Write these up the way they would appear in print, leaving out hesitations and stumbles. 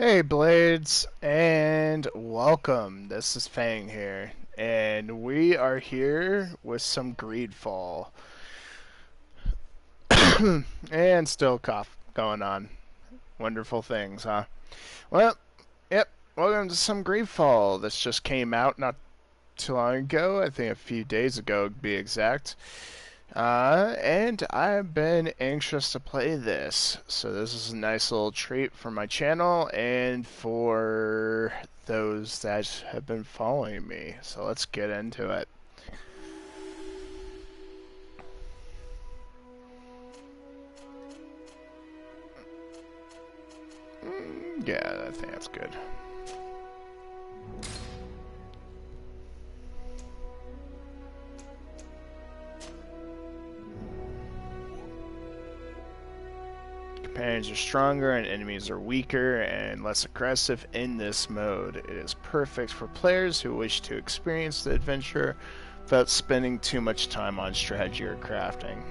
Hey Blades, and welcome. This is Fang here, and we are here with some GreedFall. And still cough going on. Wonderful things, huh? Well, yep, welcome to some GreedFall. This just came out not too long ago, I think a few days ago to be exact. And I've been anxious to play this, so this is a nice little treat for my channel and for those that have been following me. So let's get into it. Yeah, I think that's good. Companions are stronger and enemies are weaker and less aggressive in this mode. It is perfect for players who wish to experience the adventure without spending too much time on strategy or crafting.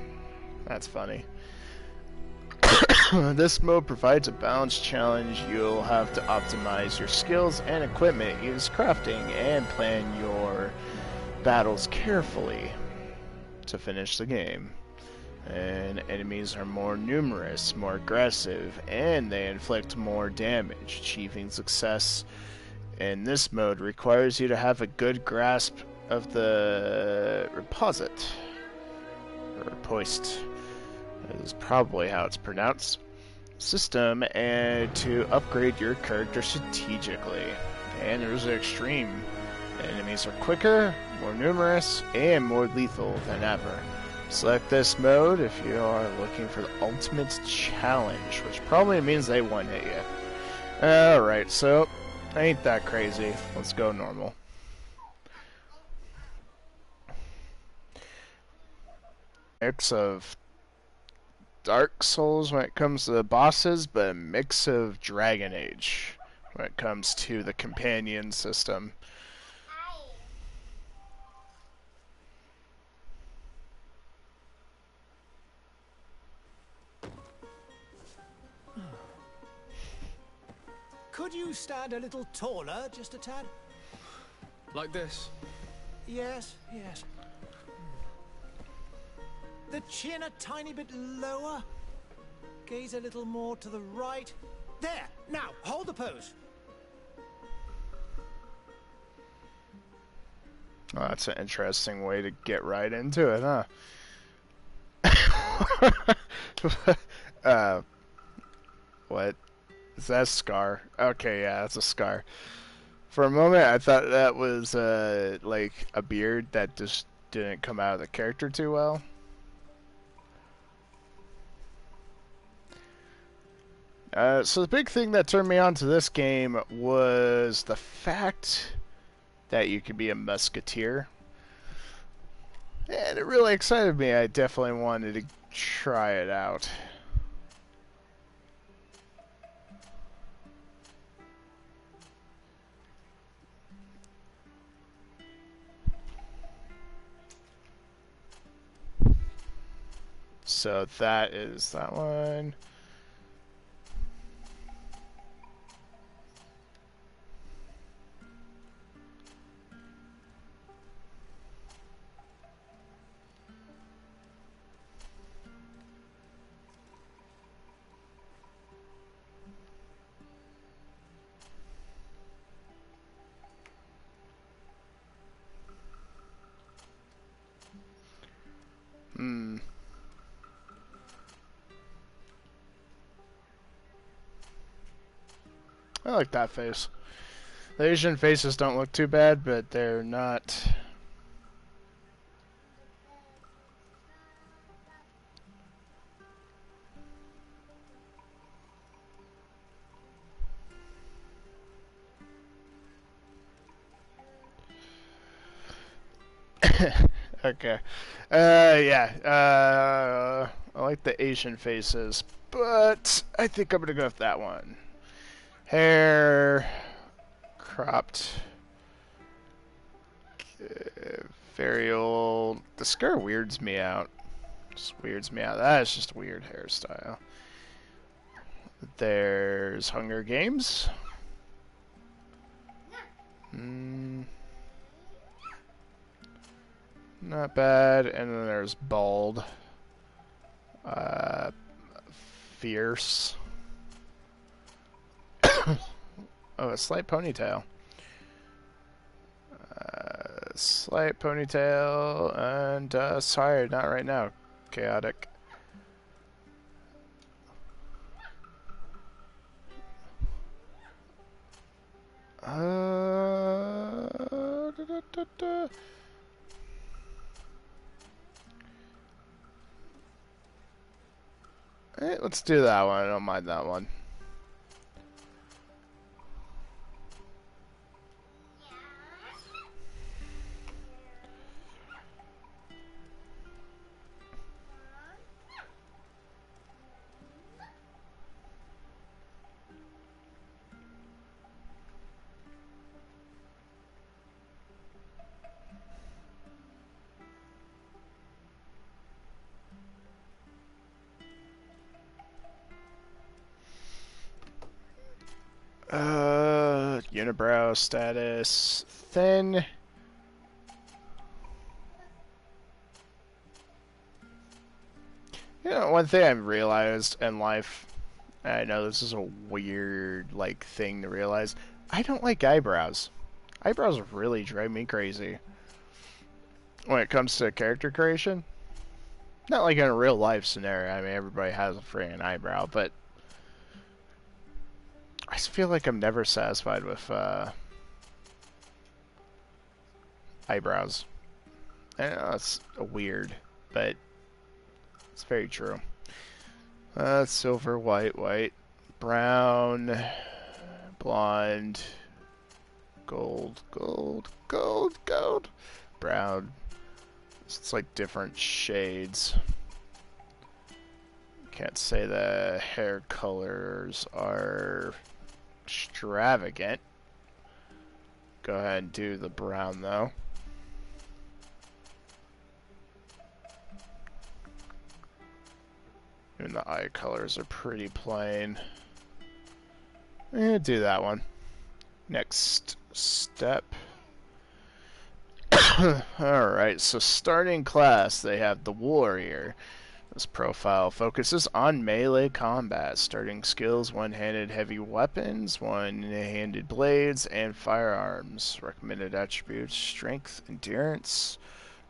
That's funny. This mode provides a balanced challenge. You'll have to optimize your skills and equipment, use crafting, and plan your battles carefully to finish the game. And enemies are more numerous, more aggressive, and they inflict more damage. Achieving success in this mode requires you to have a good grasp of the reposit, or poist, is probably how it's pronounced, system, and to upgrade your character strategically. And there's an extreme. The enemies are quicker, more numerous, and more lethal than ever. Select this mode if you are looking for the ultimate challenge, which probably means they one-hit you. Alright, so ain't that crazy. Let's go normal. Mix of Dark Souls when it comes to the bosses, but a mix of Dragon Age when it comes to the companion system. Could you stand a little taller, just a tad? Like this? Yes, yes. The chin a tiny bit lower. Gaze a little more to the right. There! Now, hold the pose. Oh, that's an interesting way to get right into it, huh? What? Is that a scar? Okay, yeah, that's a scar. For a moment, I thought that was, like, a beard that just didn't come out of the character too well. So the big thing that turned me on to this game was the fact that you could be a musketeer. And it really excited me. I definitely wanted to try it out. So that is that one. I like that face. The Asian faces don't look too bad, but they're not. Okay. Yeah. I like the Asian faces, but I think I'm gonna go with that one. Hair cropped. Very old. The scar weirds me out. Just weirds me out. That is just a weird hairstyle. There's Hunger Games. Not bad. And then there's Bald. Fierce. Oh, a slight ponytail. Slight ponytail. And, sorry, not right now. Chaotic. Let's do that one. I don't mind that one. Unibrow status thin. You know, one thing I've realized in life, and I know this is a weird, like, thing to realize, I don't like eyebrows. Eyebrows really drive me crazy. When it comes to character creation. Not like in a real life scenario, I mean, everybody has a freaking eyebrow, but I just feel like I'm never satisfied with eyebrows. I know it's weird, but it's very true. Silver, white, brown, blonde, gold, brown. It's like different shades. Can't say the hair colors are extravagant. Go ahead and do the brown though. And the eye colors are pretty plain. Do that one. Next step. Alright, so starting class, they have the Warrior. This profile focuses on melee combat. Starting skills, one-handed heavy weapons, one-handed blades, and firearms. Recommended attributes, strength, endurance,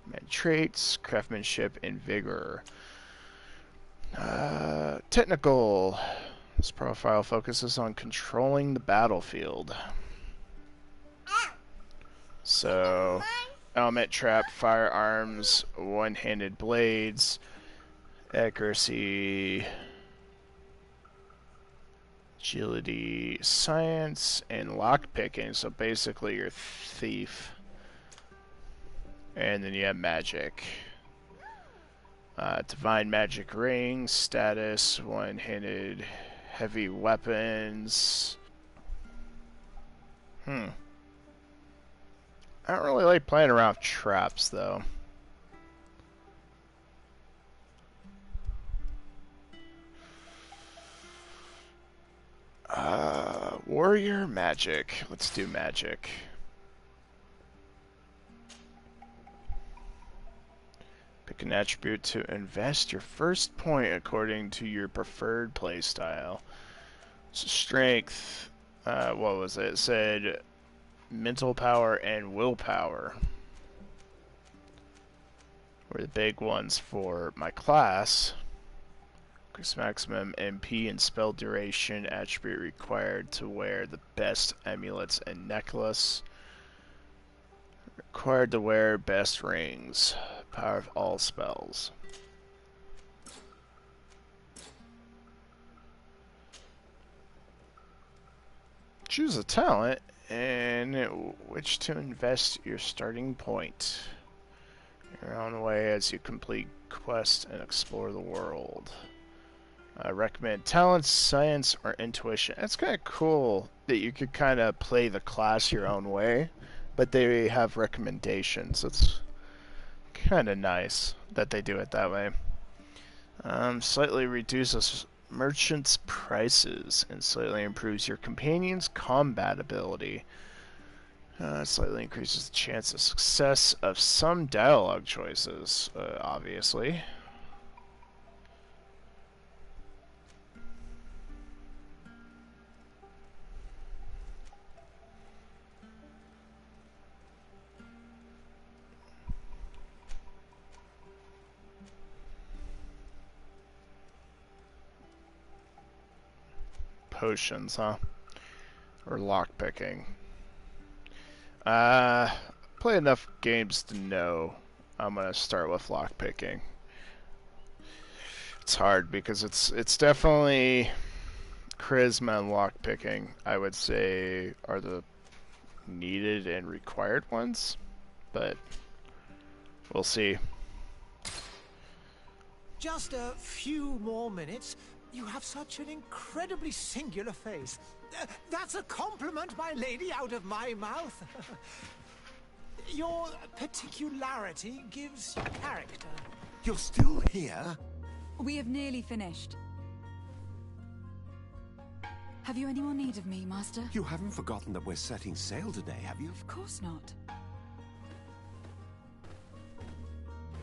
med traits, craftsmanship, and vigor. Technical. This profile focuses on controlling the battlefield. So, element trap, firearms, one-handed blades, accuracy, agility, science, and lockpicking. So basically you're thief. And then you have magic. Divine magic ring, status, one-handed heavy weapons. I don't really like playing around with traps though. Warrior magic. Let's do magic. Pick an attribute to invest your first point according to your preferred playstyle. So strength, what was it? It said mental power and willpower were the big ones for my class. Increase maximum MP and spell duration. Attribute required to wear the best amulets and necklace. Required to wear best rings. Power of all spells. Choose a talent in which to invest your starting point. Your own way as you complete quests and explore the world. Recommend talents, science, or intuition. That's kind of cool that you could kind of play the class your own way, but they have recommendations. It's kind of nice that they do it that way. Slightly reduces merchant's prices and slightly improves your companion's combat ability. Slightly increases the chance of success of some dialogue choices, obviously. Potions, huh? Or lockpicking. Play enough games to know I'm gonna start with lockpicking. It's hard because it's definitely charisma and lockpicking, I would say, are the needed and required ones, but we'll see. Just a few more minutes. You have such an incredibly singular face. That's a compliment, my lady, out of my mouth. Your particularity gives you character. You're still here? We have nearly finished. Have you any more need of me, Master? You haven't forgotten that we're setting sail today, have you? Of course not.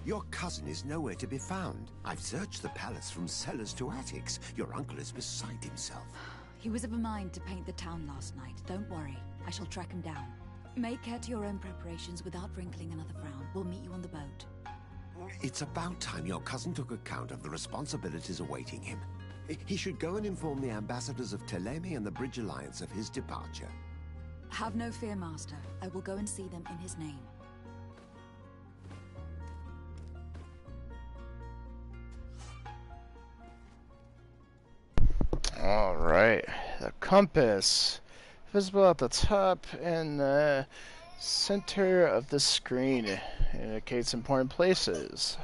Your cousin is nowhere to be found. I've searched the palace from cellars to attics. Your uncle is beside himself. He was of a mind to paint the town last night. Don't worry. I shall track him down. Make care to your own preparations without wrinkling another frown. We'll meet you on the boat. It's about time your cousin took account of the responsibilities awaiting him. He should go and inform the ambassadors of Telemi and the Bridge Alliance of his departure. Have no fear, Master. I will go and see them in his name. Alright, the compass. Visible at the top and the center of the screen. Indicates important places.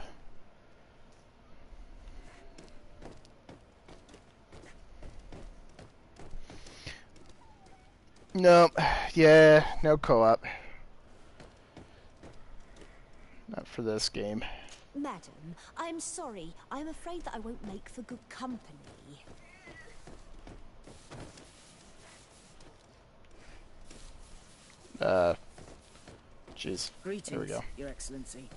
No, yeah, no co-op. Not for this game. Madam, I'm sorry. I'm afraid that I won't make for good company. Jeez. Greetings, There we go. Your Excellency.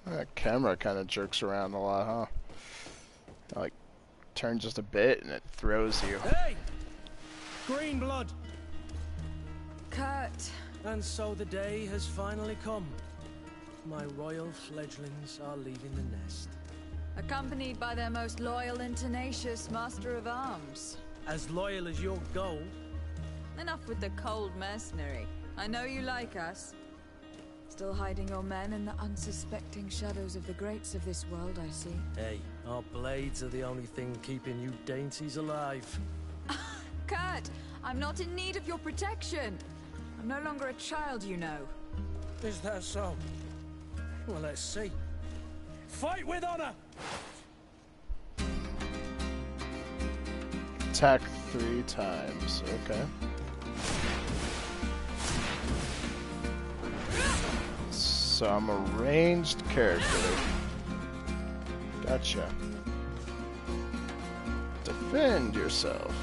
That camera kind of jerks around a lot, huh? Like, turn just a bit and it throws you. Hey! Green blood! Kurt! And so the day has finally come. My royal fledglings are leaving the nest. Accompanied by their most loyal and tenacious Master of Arms. As loyal as your gold. Enough with the cold mercenary. I know you like us. Still hiding your men in the unsuspecting shadows of the greats of this world, I see. Hey, our blades are the only thing keeping you dainties alive. Kurt, I'm not in need of your protection. I'm no longer a child, you know. Is that so? Well, let's see. Fight with honor! Attack 3 times. Okay. So I'm a ranged character. Gotcha. Defend yourself.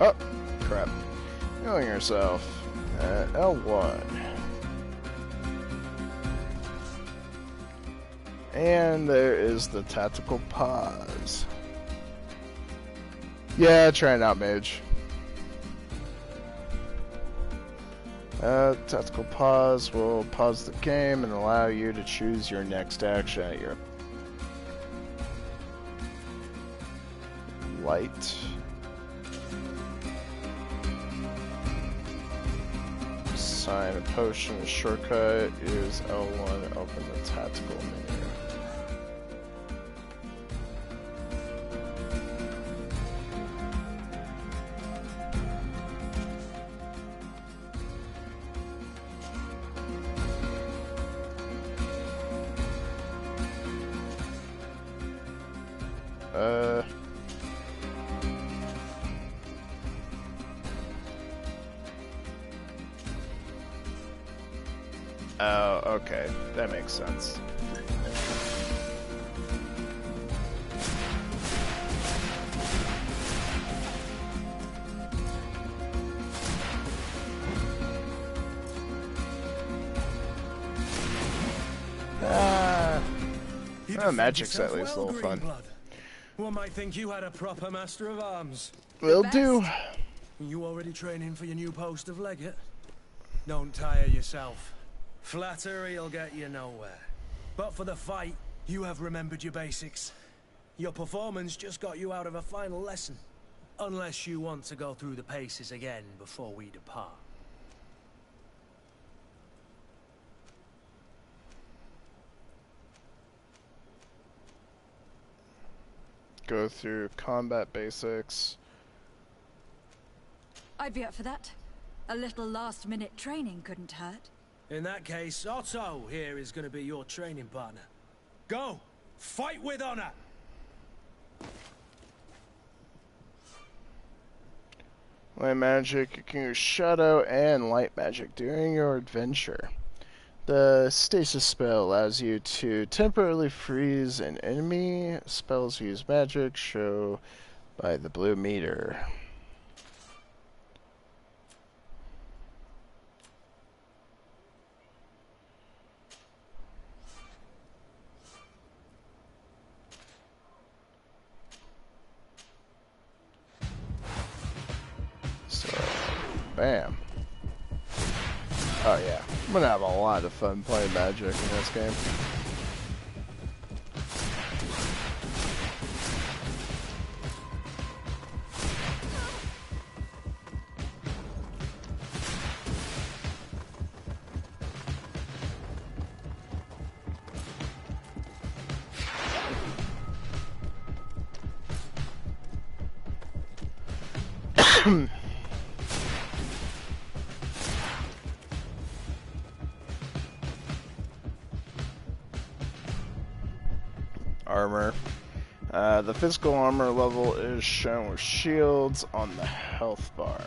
Oh, crap. Knowing yourself. L1. And there is the tactical pause. Yeah, try it out, Mage. Tactical pause will pause the game and allow you to choose your next action at your light. Sign a potion shortcut. Use L1 to open the tactical menu. Oh, okay. That makes sense. Magic's at least a little fun. Blood. One might think you had a proper master of arms. Will do. You already training for your new post of legate? Don't tire yourself. Flattery'll get you nowhere. But for the fight, you have remembered your basics. Your performance just got you out of a final lesson. Unless you want to go through the paces again before we depart. Go through combat basics. I'd be up for that. A little last-minute training couldn't hurt. In that case, Otto here is going to be your training partner. Go! Fight with honor! Light magic, you can use shadow and light magic during your adventure. The stasis spell allows you to temporarily freeze an enemy. Spells use magic, show by the blue meter. So, bam. Oh yeah, I'm gonna have a lot of fun playing Magic in this game. Armor. The physical armor level is shown with shields on the health bar.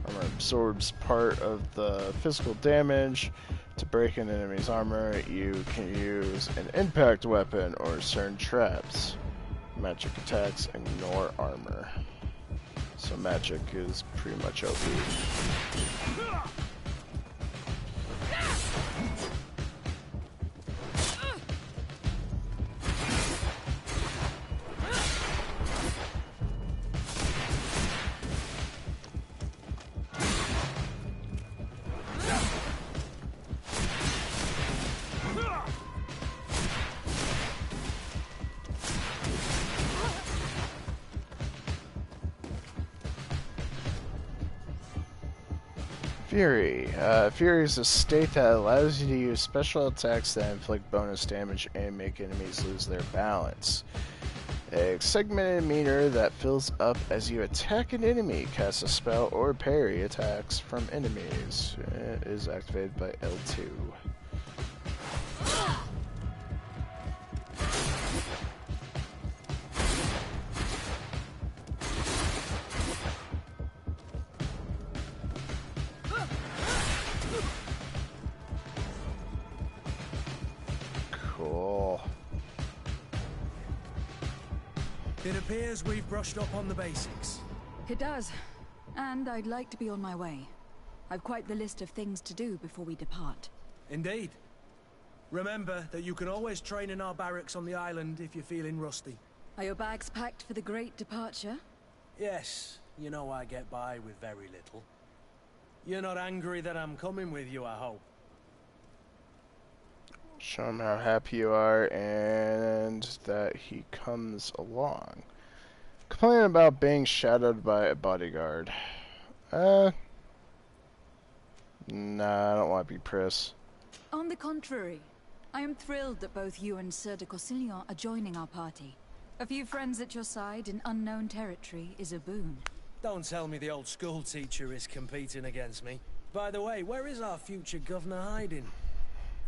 Armor absorbs part of the physical damage. To break an enemy's armor, you can use an impact weapon or certain traps. Magic attacks ignore armor. So magic is pretty much OP. Fury. Fury is a state that allows you to use special attacks that inflict bonus damage and make enemies lose their balance. A segmented meter that fills up as you attack an enemy, cast a spell, or parry attacks from enemies. It is activated by L2. Cool. It appears we've brushed up on the basics. It does. And I'd like to be on my way. I've quite the list of things to do before we depart. Indeed. Remember that you can always train in our barracks on the island if you're feeling rusty. Are your bags packed for the great departure? Yes, you know I get by with very little. You're not angry that I'm coming with you, I hope. Show him how happy you are and that he comes along. Complaining about being shadowed by a bodyguard. Nah, I don't want to be Pris. On the contrary, I am thrilled that both you and Sir de Corsillon are joining our party. A few friends at your side in unknown territory is a boon. Don't tell me the old school teacher is competing against me. By the way, where is our future governor hiding?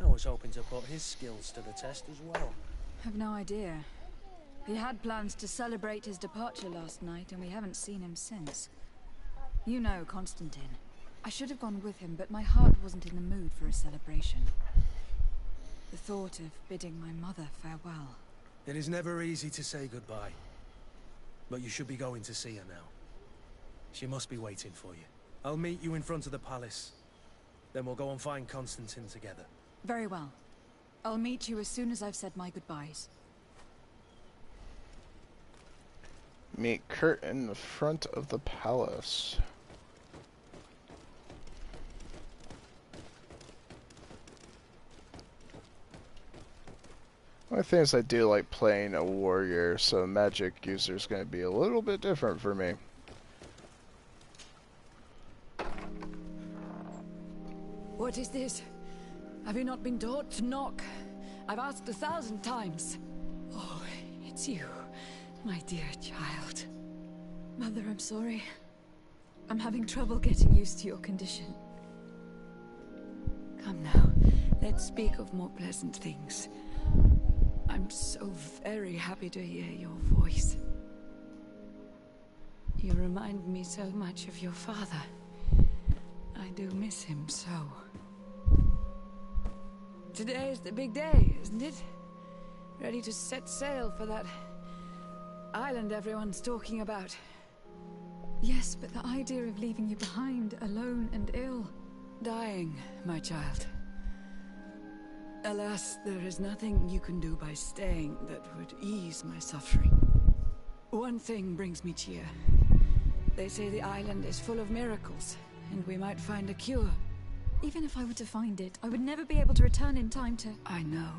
I was hoping to put his skills to the test as well. Have no idea. He had plans to celebrate his departure last night, and we haven't seen him since. You know Constantine. I should have gone with him, but my heart wasn't in the mood for a celebration. The thought of bidding my mother farewell. It is never easy to say goodbye. But you should be going to see her now. She must be waiting for you. I'll meet you in front of the palace. Then we'll go and find Constantine together. Very well. I'll meet you as soon as I've said my goodbyes. Meet Kurt in the front of the palace. One of the things I do like playing a warrior, so magic user is going to be a little bit different for me. What is this? Have you not been taught to knock? I've asked 1,000 times. Oh, it's you, my dear child. Mother, I'm sorry. I'm having trouble getting used to your condition. Come now, let's speak of more pleasant things. I'm so very happy to hear your voice. You remind me so much of your father. I do miss him so. Today is the big day, isn't it? Ready to set sail for that island everyone's talking about. Yes, but the idea of leaving you behind, alone and ill. Dying, my child. Alas, there is nothing you can do by staying that would ease my suffering. One thing brings me cheer. They say the island is full of miracles, and we might find a cure. Even if I were to find it, I would never be able to return in time to... I know.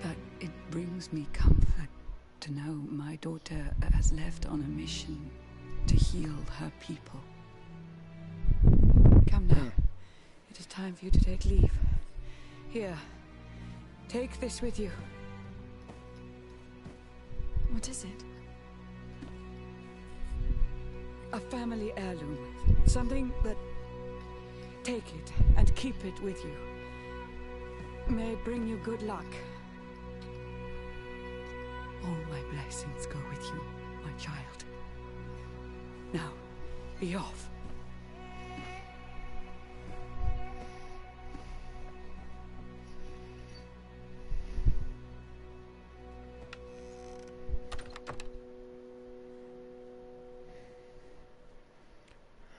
But it brings me comfort to know my daughter has left on a mission to heal her people. Come now. It is time for you to take leave. Here. Take this with you. What is it? A family heirloom. Something that... Take it and keep it with you. May it bring you good luck. All my blessings go with you, my child. Now, be off.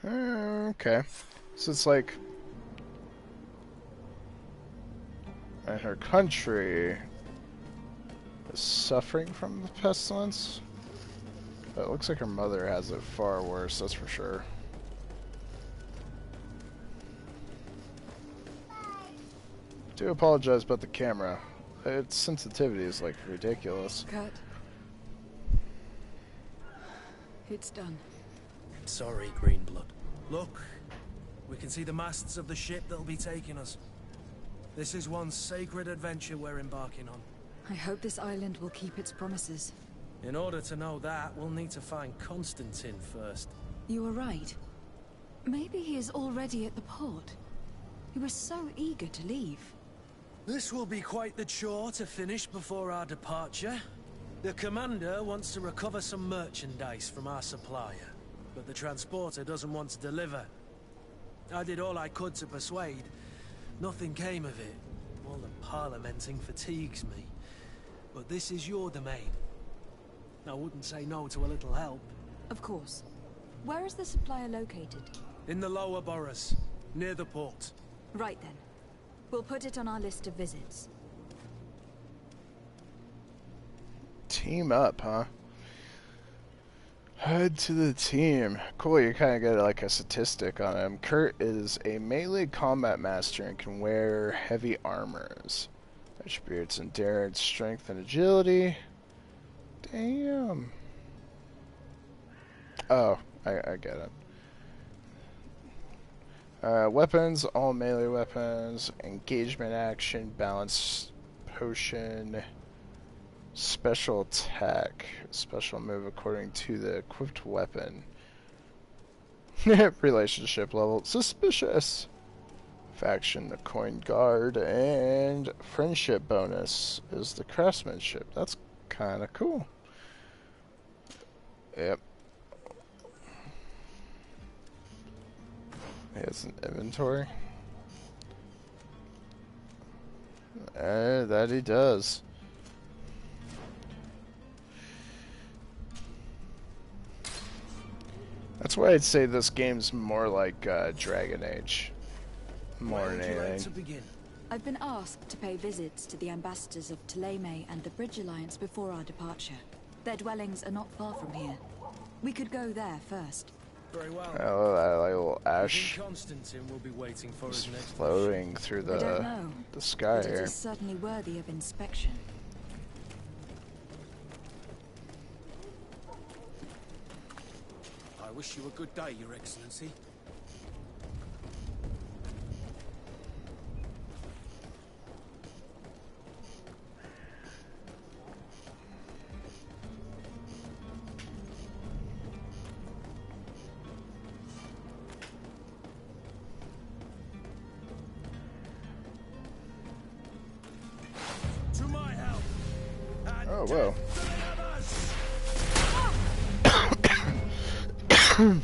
Okay. So it's like... And her country is suffering from the pestilence? But it looks like her mother has it far worse, that's for sure. Do apologize about the camera. Its sensitivity is like ridiculous. Cut. It's done. Sorry, Greenblood. Look, we can see the masts of the ship that'll be taking us. This is one sacred adventure we're embarking on. I hope this island will keep its promises. In order to know that, we'll need to find Constantine first. You were right. Maybe he is already at the port. He was so eager to leave. This will be quite the chore to finish before our departure. The commander wants to recover some merchandise from our supplier, but the transporter doesn't want to deliver. I did all I could to persuade. Nothing came of it. All the parliamenting fatigues me. But this is your domain. I wouldn't say no to a little help. Of course. Where is the supplier located? In the lower boroughs, near the port. Right then. We'll put it on our list of visits. Team up, huh? Head to the team. Cool, you kind of get like a statistic on him. Kurt is a melee combat master and can wear heavy armors. Attributes: endurance, strength, and agility. Damn. Oh, I get it. Weapons, all melee weapons. Engagement action, balance potion. Special attack. Special move according to the equipped weapon. Relationship level. Suspicious. Faction, the coin guard. And friendship bonus is the craftsmanship. That's kind of cool. Yep. He has an inventory. That he does. That's why I'd say this game's more like Dragon Age. More than anything. I've been asked to pay visits to the ambassadors of Thélème and the Bridge Alliance before our departure. Their dwellings are not far from here. We could go there first. Very well. Oh, that little ash Constantine will be waiting for is his next floating through I don't know, the sky but it here. is certainly worthy of inspection. I wish you a good day, Your Excellency. To my help. And Oh, whoa. I'm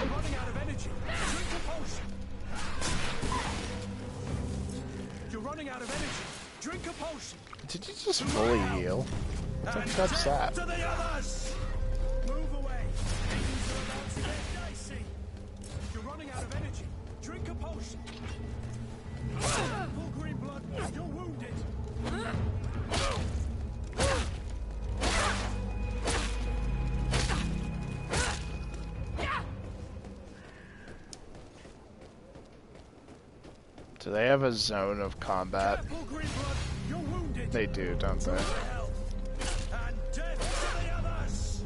running out of energy. Drink a potion. You're running out of energy. Drink a potion. Did you just fully heal? What's that? To the others. Move away. Things are about to get dicey. You're running out of energy. Drink a potion. Full green blood. You're wounded. Do they have a zone of combat? Full green blood. You're wounded. They do, don't they? And death to the others.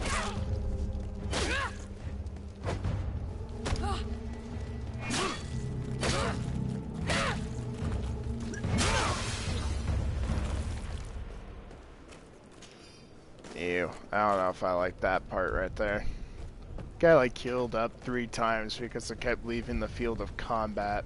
Ew. I don't know if I like that part right there. Guy like healed up 3 times because I kept leaving the field of combat.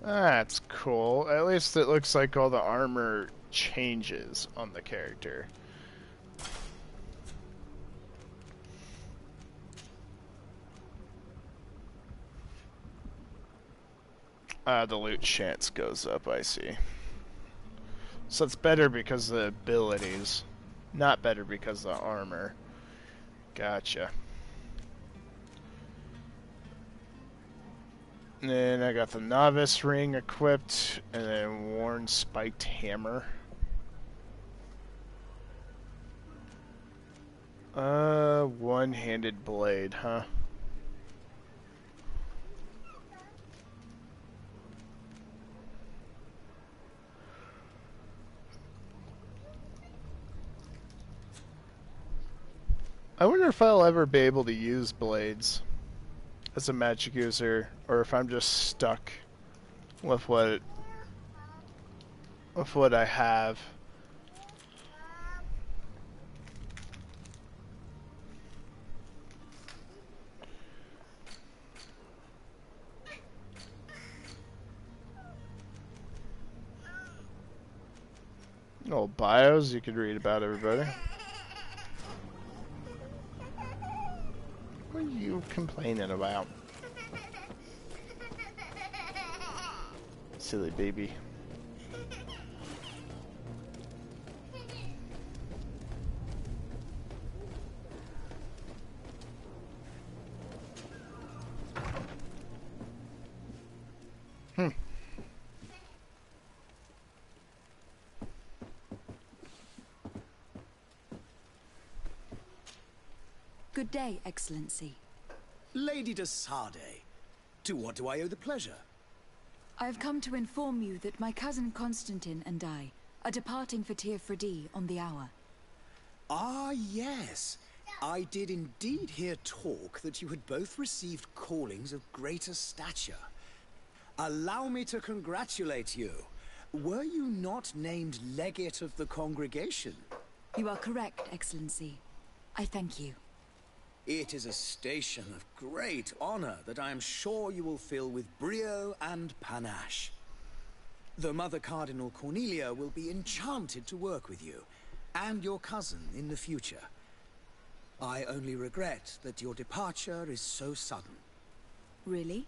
That's cool. At least it looks like all the armor changes on the character. The loot chance goes up, I see. So it's better because of the abilities, not better because of the armor. Gotcha. And then I got the novice ring equipped, and then worn spiked hammer. One-handed blade, huh? I wonder if I'll ever be able to use blades as a magic user, or if I'm just stuck with what of what I have. Old bios you could read about everybody. What are you complaining about? Silly baby. Good day, Excellency. Lady de Sardet, to what do I owe the pleasure? I have come to inform you that my cousin Constantine and I are departing for Teofredi on the hour. Ah, yes. I did indeed hear talk that you had both received callings of greater stature. Allow me to congratulate you. Were you not named legate of the congregation? You are correct, Excellency. I thank you. It is a station of great honor that I am sure you will fill with brio and panache. The Mother Cardinal Cornelia will be enchanted to work with you, and your cousin in the future. I only regret that your departure is so sudden. Really?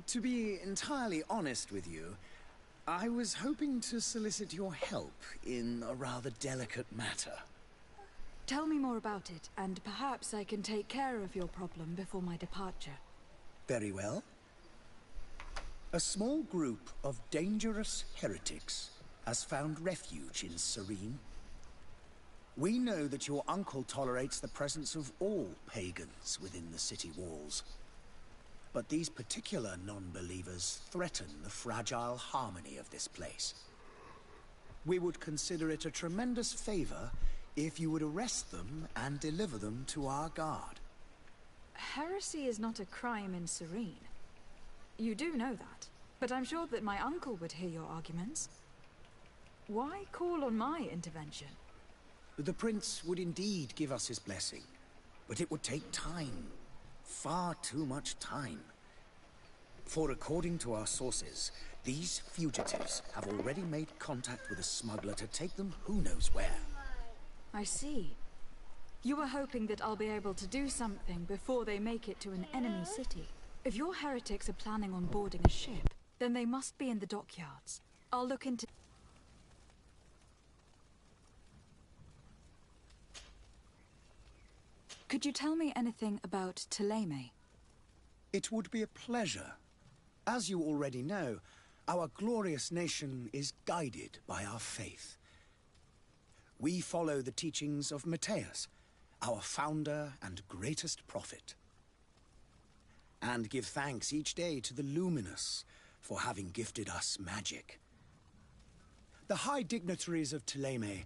To be entirely honest with you, I was hoping to solicit your help in a rather delicate matter. Tell me more about it, and perhaps I can take care of your problem before my departure. Very well. A small group of dangerous heretics has found refuge in Serene. We know that your uncle tolerates the presence of all pagans within the city walls. But these particular non-believers threaten the fragile harmony of this place. We would consider it a tremendous favor if you would arrest them and deliver them to our guard. Heresy is not a crime in Serene. You do know that, but I'm sure that my uncle would hear your arguments. Why call on my intervention? The prince would indeed give us his blessing, but it would take time. Far too much time. For according to our sources, these fugitives have already made contact with a smuggler to take them who knows where. I see. You were hoping that I'll be able to do something before they make it to an enemy city. If your heretics are planning on boarding a ship, then they must be in the dockyards. I'll look into... Could you tell me anything about Thélème? It would be a pleasure. As you already know, our glorious nation is guided by our faith. We follow the teachings of Matthias, our founder and greatest prophet, and give thanks each day to the Luminous for having gifted us magic. The high dignitaries of Thélème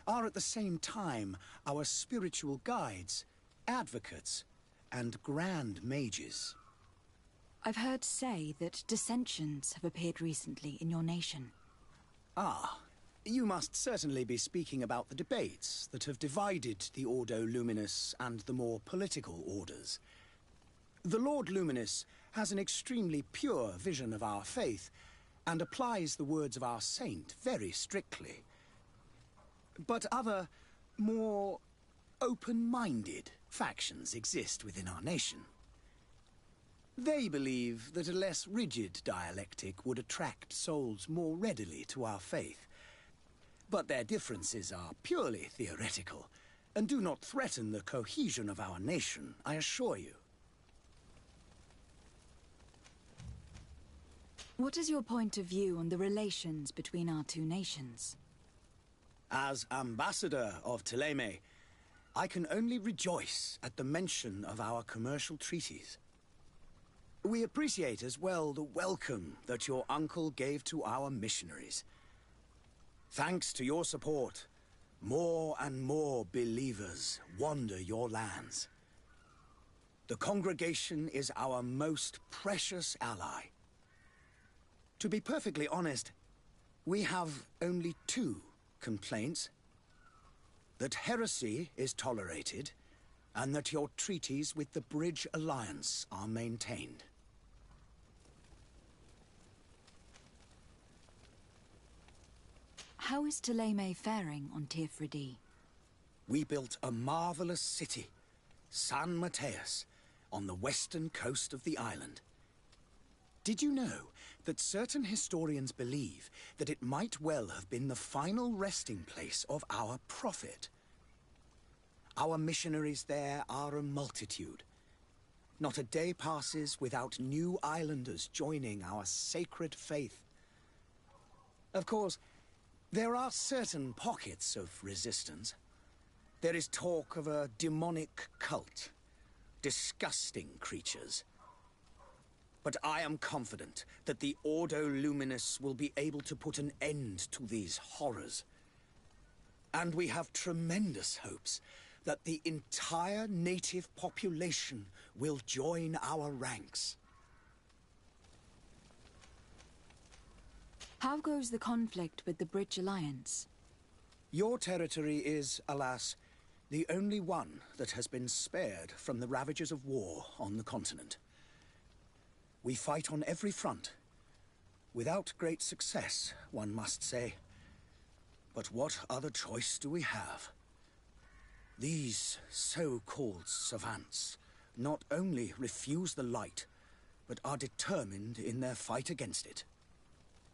are at the same time our spiritual guides, advocates, and grand mages. I've heard say that dissensions have appeared recently in your nation. Ah, you must certainly be speaking about the debates that have divided the Ordo Luminous and the more political orders. The Lord Luminous has an extremely pure vision of our faith and applies the words of our saint very strictly. But other, more open-minded factions exist within our nation. They believe that a less rigid dialectic would attract souls more readily to our faith. But their differences are purely theoretical, and do not threaten the cohesion of our nation, I assure you. What is your point of view on the relations between our two nations? As ambassador of Thélème, I can only rejoice at the mention of our commercial treaties. We appreciate as well the welcome that your uncle gave to our missionaries. Thanks to your support, more and more believers wander your lands. The congregation is our most precious ally. To be perfectly honest, We have only 2 complaints. That heresy is tolerated, and that your treaties with the Bridge Alliance are maintained. How is Thélème faring on Tirfredi? We built a marvelous city, San Mateus, on the western coast of the island. Did you know that certain historians believe that it might well have been the final resting place of our prophet? Our missionaries there are a multitude. Not a day passes without new islanders joining our sacred faith. Of course, there are certain pockets of resistance. There is talk of a demonic cult. Disgusting creatures. But I am confident that the Ordo Luminis will be able to put an end to these horrors. And we have tremendous hopes that the entire native population will join our ranks. How goes the conflict with the Bridge Alliance? Your territory is, alas, the only one that has been spared from the ravages of war on the continent. We fight on every front. Without great success, one must say. But what other choice do we have? These so-called savants not only refuse the light, but are determined in their fight against it.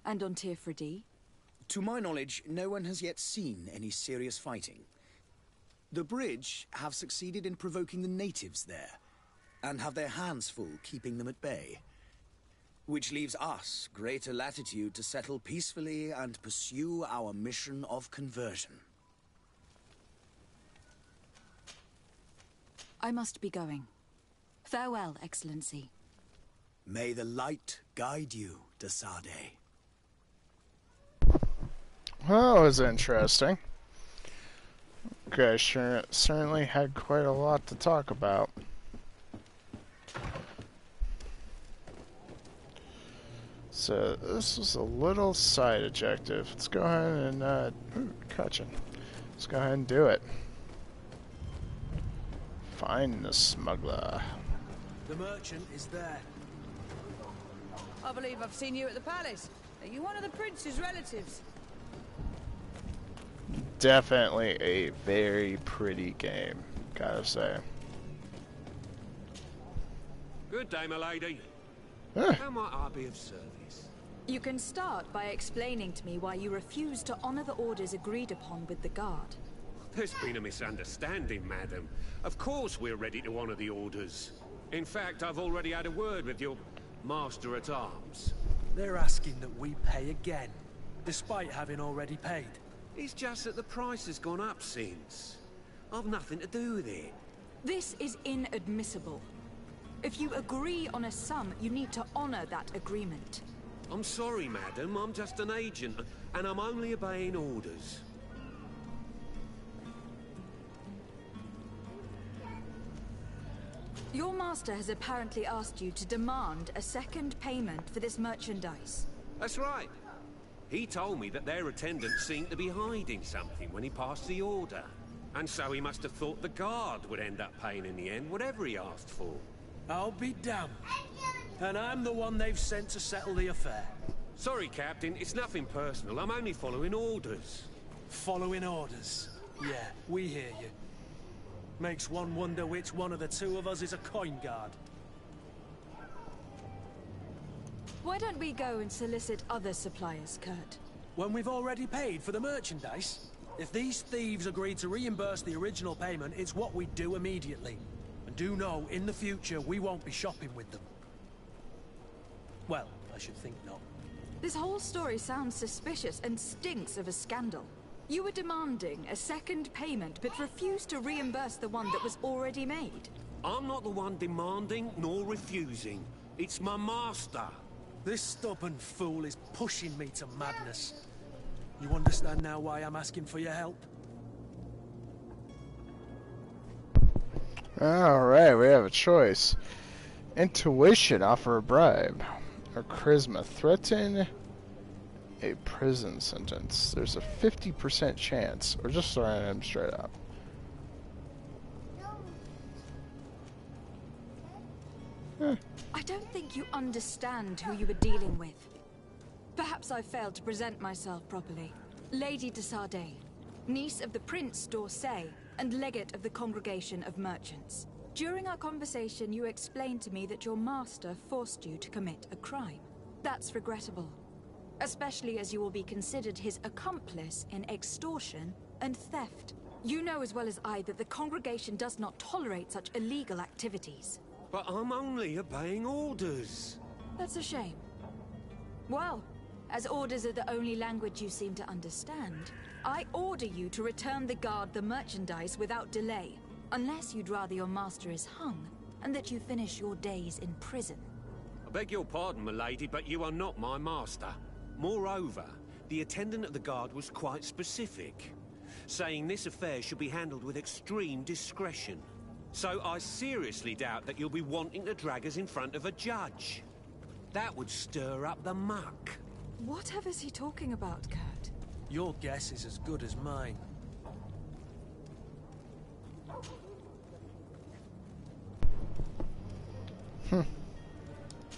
And on Tirfredi? To my knowledge, no one has yet seen any serious fighting. The Bridge have succeeded in provoking the natives there, and have their hands full keeping them at bay. Which leaves us greater latitude to settle peacefully and pursue our mission of conversion. I must be going. Farewell, Excellency. May the light guide you, de Sade. Well, that was interesting. Okay, sure, certainly had quite a lot to talk about. So this was a little side objective. Let's go ahead and Cutchin. Let's go ahead and do it. Find the smuggler. The merchant is there. I believe I've seen you at the palace. Are you one of the prince's relatives? Definitely a very pretty game, gotta say. Good day, my lady. Huh. How might I be of service? You can start by explaining to me why you refuse to honor the orders agreed upon with the guard. There's been a misunderstanding, madam. Of course we're ready to honor the orders. In fact, I've already had a word with your master-at-arms. They're asking that we pay again, despite having already paid. It's just that the price has gone up since. I've nothing to do with it. This is inadmissible. If you agree on a sum, you need to honor that agreement. I'm sorry, madam. I'm just an agent, and I'm only obeying orders. Your master has apparently asked you to demand a second payment for this merchandise. That's right. He told me that their attendants seemed to be hiding something when he passed the order. And so he must have thought the guard would end up paying in the end, whatever he asked for. I'll be damned. And I'm the one they've sent to settle the affair. Sorry, Captain. It's nothing personal. I'm only following orders. Following orders. Yeah, we hear you. Makes one wonder which one of the two of us is a coin guard. Why don't we go and solicit other suppliers, Kurt? When we've already paid for the merchandise? If these thieves agree to reimburse the original payment, it's what we do immediately. And do know, in the future, we won't be shopping with them. Well, I should think not. This whole story sounds suspicious and stinks of a scandal. You were demanding a second payment, but refused to reimburse the one that was already made. I'm not the one demanding nor refusing. It's my master. This stubborn fool is pushing me to madness. You understand now why I'm asking for your help? Alright, we have a choice. Intuition, offer a bribe. Or charisma, threaten a prison sentence. There's a 50% chance, or just random straight up. I don't think you understand who you were dealing with. Perhaps I failed to present myself properly. Lady de Sardet, niece of the Prince d'Orsay, and legate of the Congregation of Merchants. During our conversation, you explained to me that your master forced you to commit a crime. That's regrettable, especially as you will be considered his accomplice in extortion and theft. You know as well as I that the Congregation does not tolerate such illegal activities. But I'm only obeying orders. That's a shame. Well, as orders are the only language you seem to understand, I order you to return the guard the merchandise without delay, unless you'd rather your master is hung, and that you finish your days in prison. I beg your pardon, milady, but you are not my master. Moreover, the attendant of the guard was quite specific, saying this affair should be handled with extreme discretion. So I seriously doubt that you'll be wanting to drag us in front of a judge. That would stir up the muck. Whatever is he talking about, Kurt? Your guess is as good as mine.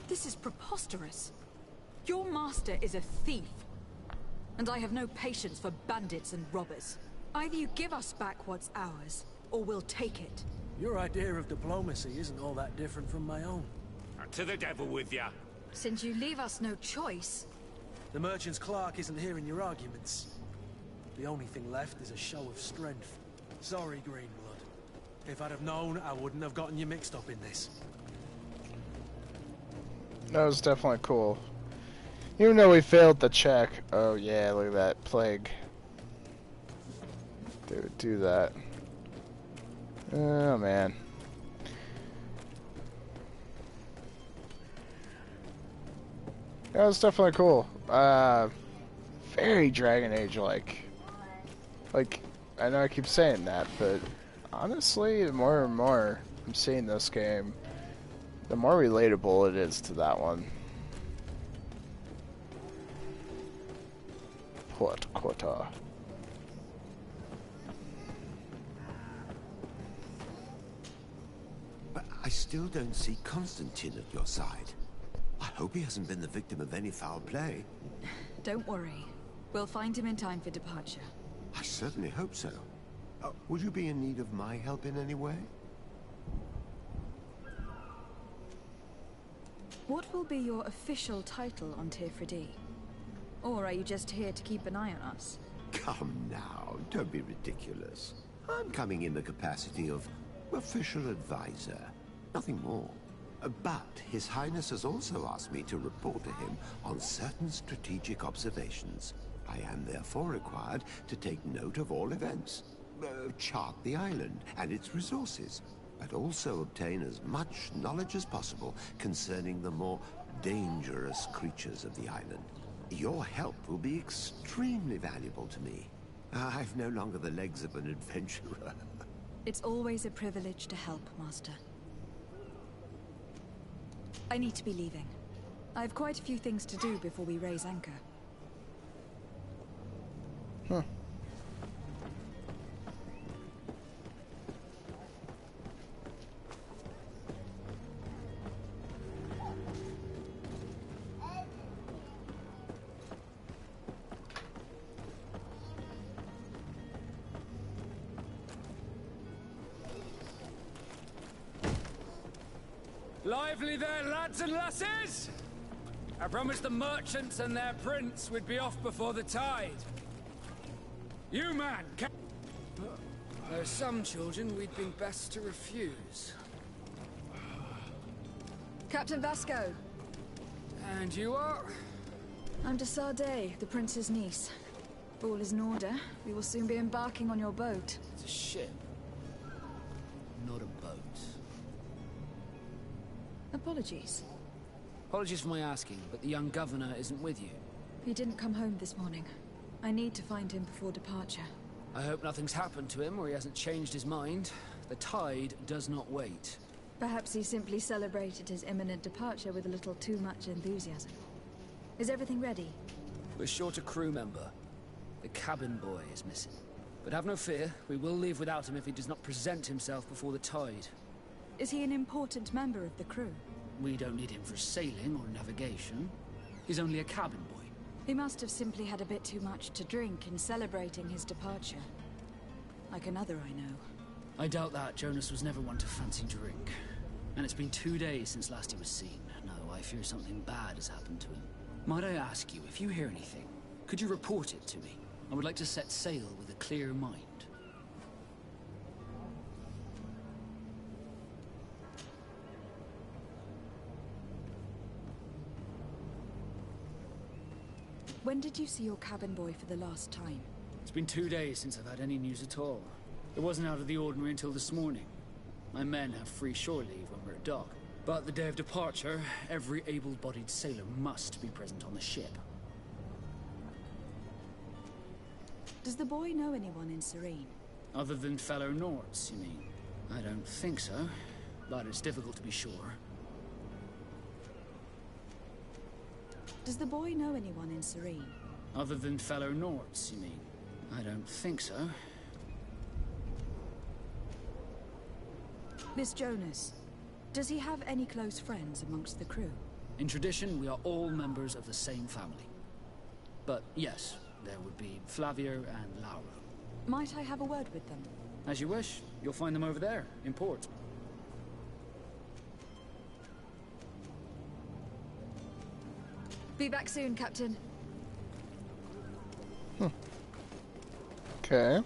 This is preposterous. Your master is a thief. And I have no patience for bandits and robbers. Either you give us back what's ours, or we'll take it. Your idea of diplomacy isn't all that different from my own. To the devil with ya. Since you leave us no choice... The merchant's clerk isn't hearing your arguments. The only thing left is a show of strength. Sorry, Greenblood. If I'd have known, I wouldn't have gotten you mixed up in this. That was definitely cool. Even though we failed the check. Oh yeah, look at that plague. They would do that. Oh man. That was definitely cool. Very Dragon Age like. Like, I know I keep saying that, but honestly, the more and more I'm seeing this game, the more relatable it is to that one. What quota? But I still don't see Constantine at your side. I hope he hasn't been the victim of any foul play. Don't worry. We'll find him in time for departure. I certainly hope so. Would you be in need of my help in any way? What will be your official title on Tifredi? Or are you just here to keep an eye on us? Come now, don't be ridiculous. I'm coming in the capacity of official advisor, nothing more. But His Highness has also asked me to report to him on certain strategic observations. I am therefore required to take note of all events, chart the island and its resources, but also obtain as much knowledge as possible concerning the more dangerous creatures of the island. Your help will be extremely valuable to me. I've no longer the legs of an adventurer. It's always a privilege to help, Master. I need to be leaving. I have quite a few things to do before we raise anchor. Huh. Lively there, lads and lasses! I promised the merchants and their prince we'd be off before the tide. You, man, there are some children we'd been best to refuse. Captain Vasco. And you are? I'm de Sardet, the prince's niece. All is in order. We will soon be embarking on your boat. It's a ship, not a boat. Apologies. Apologies for my asking, but the young governor isn't with you. He didn't come home this morning. I need to find him before departure. I hope nothing's happened to him or he hasn't changed his mind. The tide does not wait. Perhaps he simply celebrated his imminent departure with a little too much enthusiasm. Is everything ready? We're short a crew member. The cabin boy is missing. But have no fear, we will leave without him if he does not present himself before the tide. Is he an important member of the crew? We don't need him for sailing or navigation. He's only a cabin boy. He must have simply had a bit too much to drink in celebrating his departure. Like another I know. I doubt that. Jonas was never one to fancy drink. And it's been 2 days since last he was seen. No, I fear something bad has happened to him. Might I ask you, if you hear anything, could you report it to me? I would like to set sail with a clear mind. When did you see your cabin boy for the last time? It's been 2 days since I've had any news at all. It wasn't out of the ordinary until this morning. My men have free shore leave when we're at dock. But the day of departure, every able-bodied sailor must be present on the ship. Does the boy know anyone in Serene? Other than fellow Nords, you mean? I don't think so, but it's difficult to be sure. Does the boy know anyone in Serene? Other than fellow Nords, you mean? I don't think so. Miss Jonas, does he have any close friends amongst the crew? In tradition, we are all members of the same family. But yes, there would be Flavia and Laura. Might I have a word with them? As you wish. You'll find them over there, in port. Be back soon, Captain. Okay.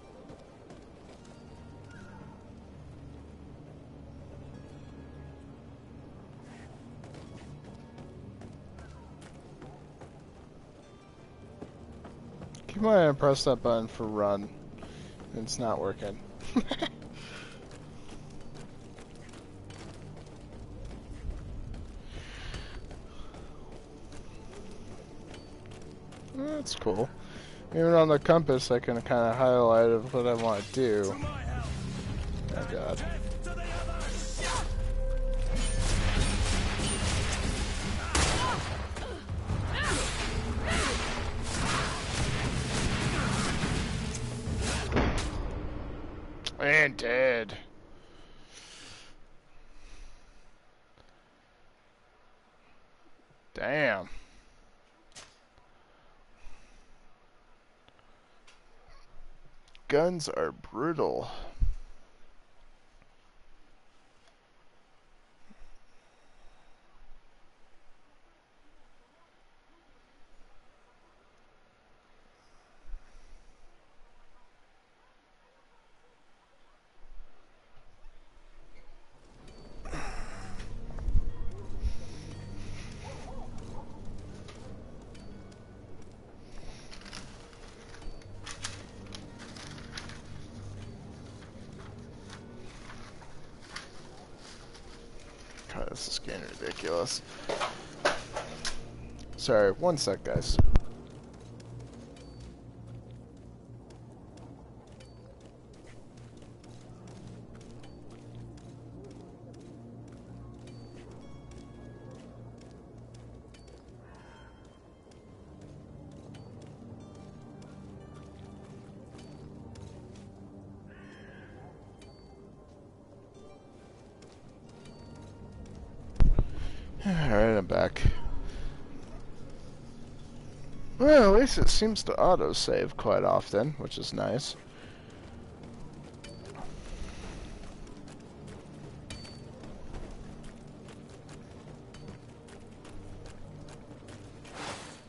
Keep in mind I press that button for run. It's not working. That's cool. Even on the compass I can kind of highlight what I want to do. Oh god. And dead. Damn. Guns are brutal. God, this is getting ridiculous. Sorry, one sec, guys. Alright, I'm back. Well, at least it seems to auto-save quite often, which is nice.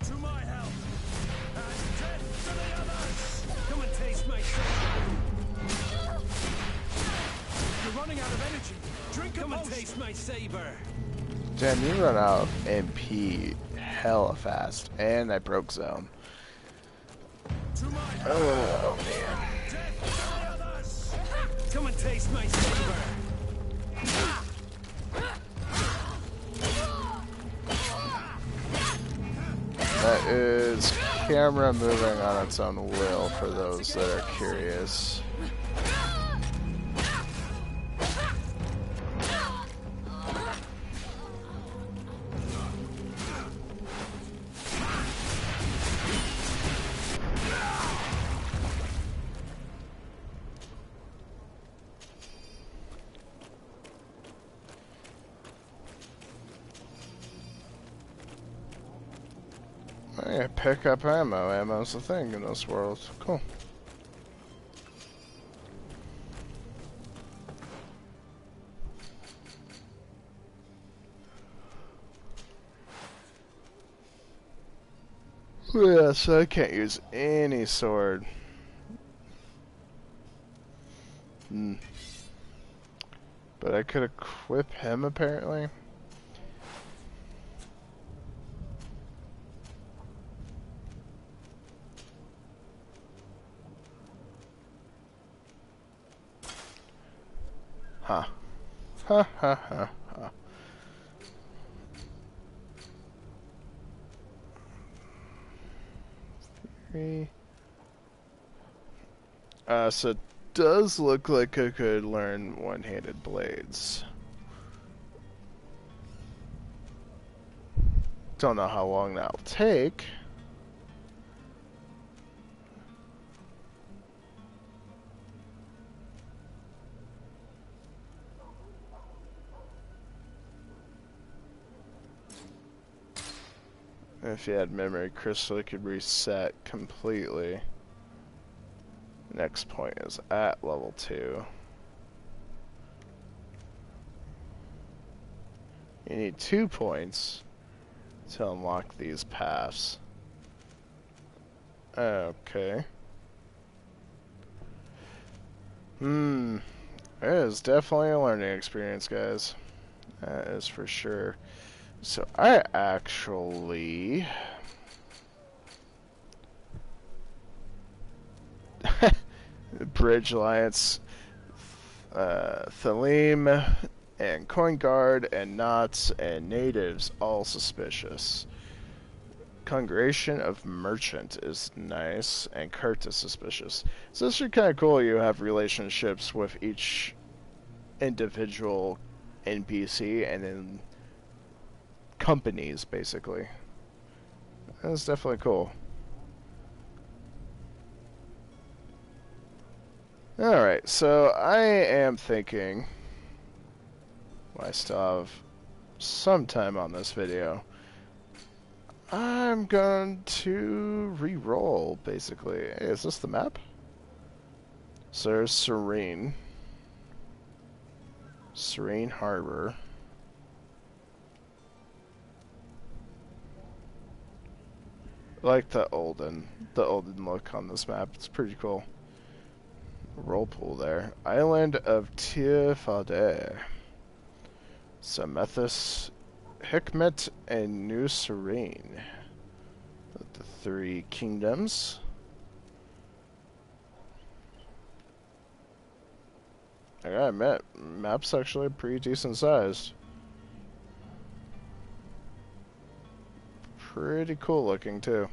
To my help! And death to the others! Come and taste my saber! You're running out of energy! Drink a potion! Come and taste my saber! Damn, you run out of MP hella fast. And I broke zone. Oh, man. Come and taste my saber! That is camera moving on its own will for those that are curious. Hey, pick up ammo. Ammo's a thing in this world. Cool. Yeah, so I can't use any sword. But I could equip him, apparently. Huh. Ha ha ha ha. So it does look like I could learn one-handed blades. Don't know how long that'll take. If you had memory crystal, it could reset completely. Next point is at level 2. You need 2 points to unlock these paths. Okay. It is definitely a learning experience, guys. That is for sure. So I actually... Bridge Alliance, Thalim, and Coin Guard, and Knots, and Natives, all suspicious. Congregation of Merchant is nice, and Kurt is suspicious. So this is kind of cool. You have relationships with each individual NPC, and then companies, basically. That's definitely cool. Alright, so I am thinking... Well, I still have some time on this video. I'm going to re-roll, basically. Hey, is this the map? So there's Serene. Serene Harbor. I like the olden look on this map. It's pretty cool. Roll pool there. Island of Tifade. Samethus, Hikmet, and New Serene. The 3 kingdoms. I gotta admit, map's actually pretty decent sized. Pretty cool looking too.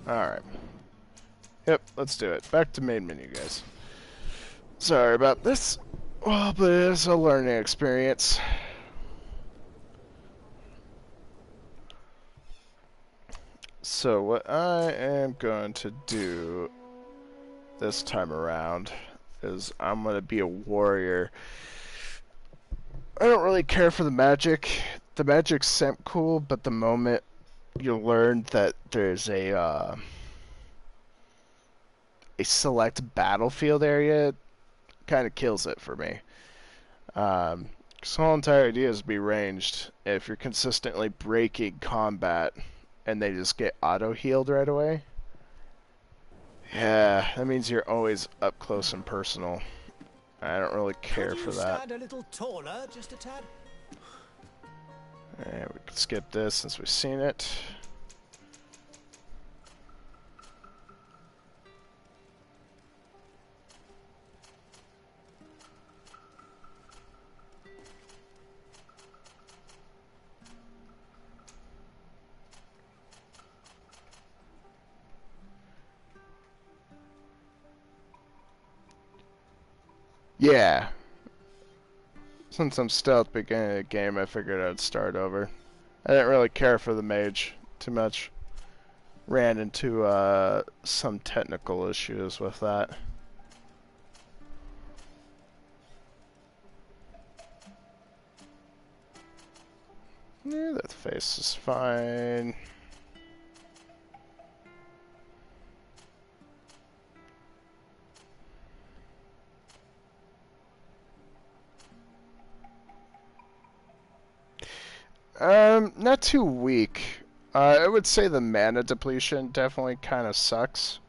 Alright. Yep, let's do it. Back to main menu, guys. Sorry about this. Well, but it's a learning experience. So what I am going to do this time around is I'm going to be a warrior. I don't really care for the magic. The magic's semp cool, but the moment you learn that there's a select battlefield area, kind of kills it for me. Because the whole entire idea is to be ranged. If you're consistently breaking combat and they just get auto-healed right away, yeah, that means you're always up close and personal. I don't really care for that. Stand a little taller, just a tad? Alright, we can skip this since we've seen it. Yeah. Since I'm still at the beginning of the game, I figured I'd start over. I didn't really care for the mage too much. Ran into some technical issues with that. Yeah, that face is fine. Not too weak. I would say the mana depletion definitely kind of sucks.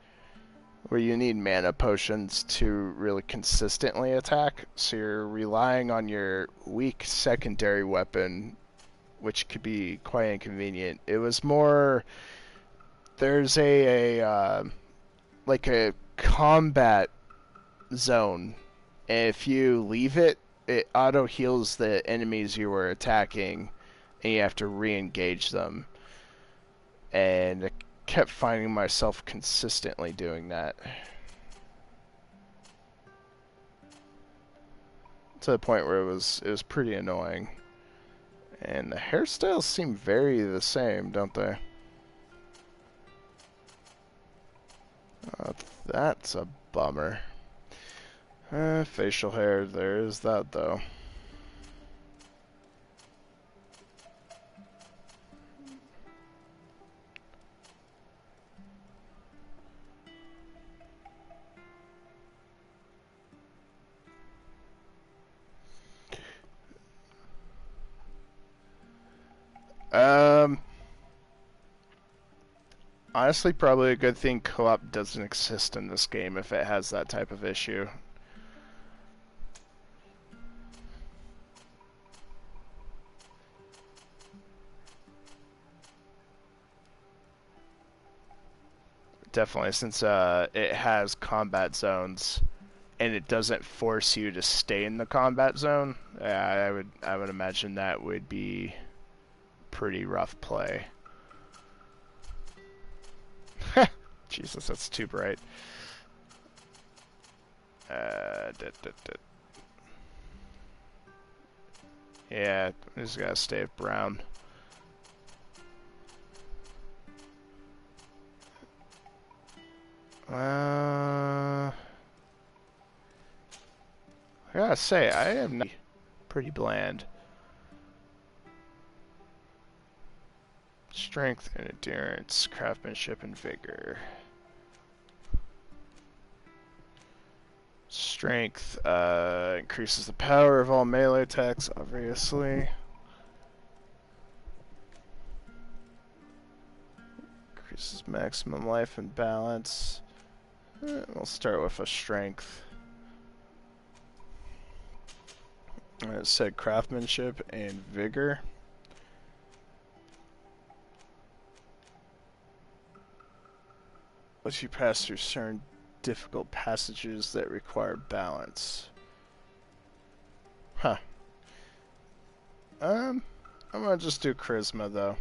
Where you need mana potions to really consistently attack, so you're relying on your weak secondary weapon, which could be quite inconvenient. It was more... There's like a combat zone. If you leave it, it auto-heals the enemies you were attacking, and you have to re-engage them. And I kept finding myself consistently doing that. To the point where it was pretty annoying. And the hairstyles seem very the same, don't they? That's a bummer. Facial hair, there is that though. Honestly, probably a good thing co-op doesn't exist in this game if it has that type of issue. Definitely, since it has combat zones and it doesn't force you to stay in the combat zone, I would imagine that would be pretty rough play. Jesus, that's too bright. Yeah, I just gotta stay at brown. I gotta say, I am not pretty bland. Strength and endurance, craftsmanship and vigor. Strength increases the power of all melee attacks, obviously. Increases maximum life and balance. We'll start with a strength. It said craftsmanship and vigor. Lets you pass through certain difficult passages that require balance. Huh. I'm gonna just do charisma though.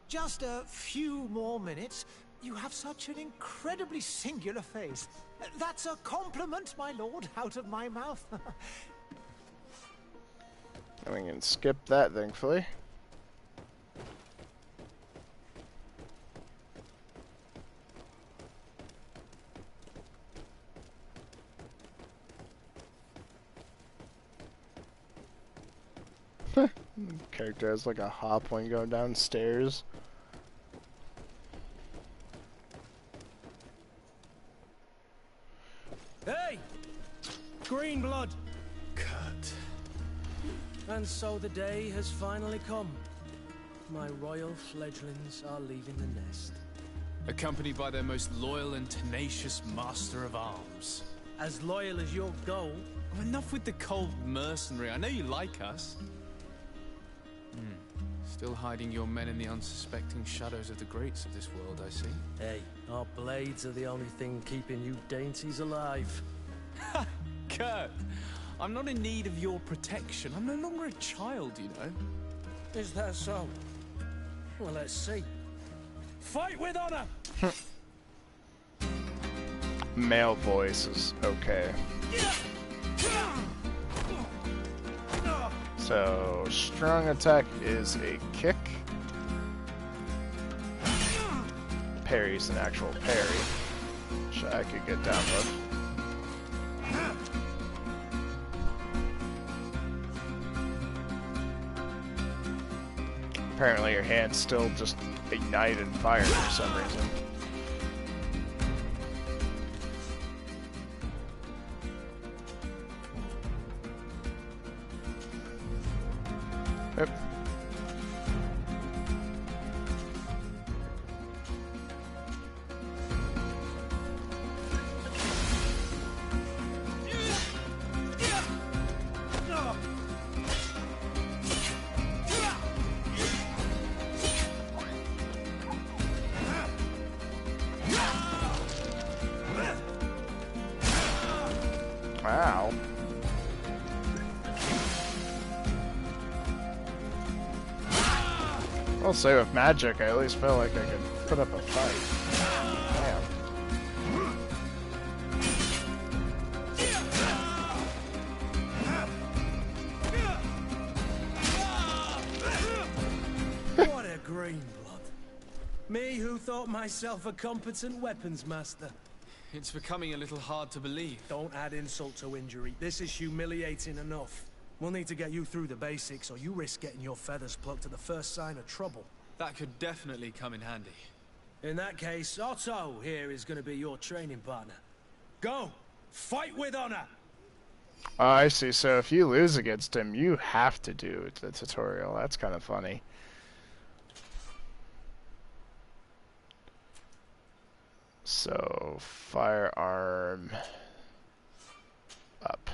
Just a few more minutes. You have such an incredibly singular face. That's a compliment, my lord, out of my mouth. And we can skip that, thankfully. Character has like a hop when going downstairs. Hey! Green blood! Cut. And so the day has finally come. My royal fledglings are leaving the nest. Accompanied by their most loyal and tenacious master of arms. As loyal as your goal. Oh, enough with the cold mercenary. I know you like us. Still hiding your men in the unsuspecting shadows of the greats of this world, I see. Hey, our blades are the only thing keeping you dainties alive. Ha! Kurt! I'm not in need of your protection. I'm no longer a child, you know. Is that so? Well, let's see. Fight with honor! Male voice is okay. So, strong attack is a kick. Parry's an actual parry, which I could get down with. Apparently your hand's still just ignited fire for some reason. Yep. Wow. I'll say with magic, I at least felt like I could put up a fight. Damn. What a green blood. Me who thought myself a competent weapons master. It's becoming a little hard to believe. Don't add insult to injury. This is humiliating enough. We'll need to get you through the basics, or you risk getting your feathers plucked at the first sign of trouble. That could definitely come in handy. In that case, Otto here is going to be your training partner. Go! Fight with honor! Oh, I see. So if you lose against him, you have to do the tutorial. That's kind of funny. So, firearm up.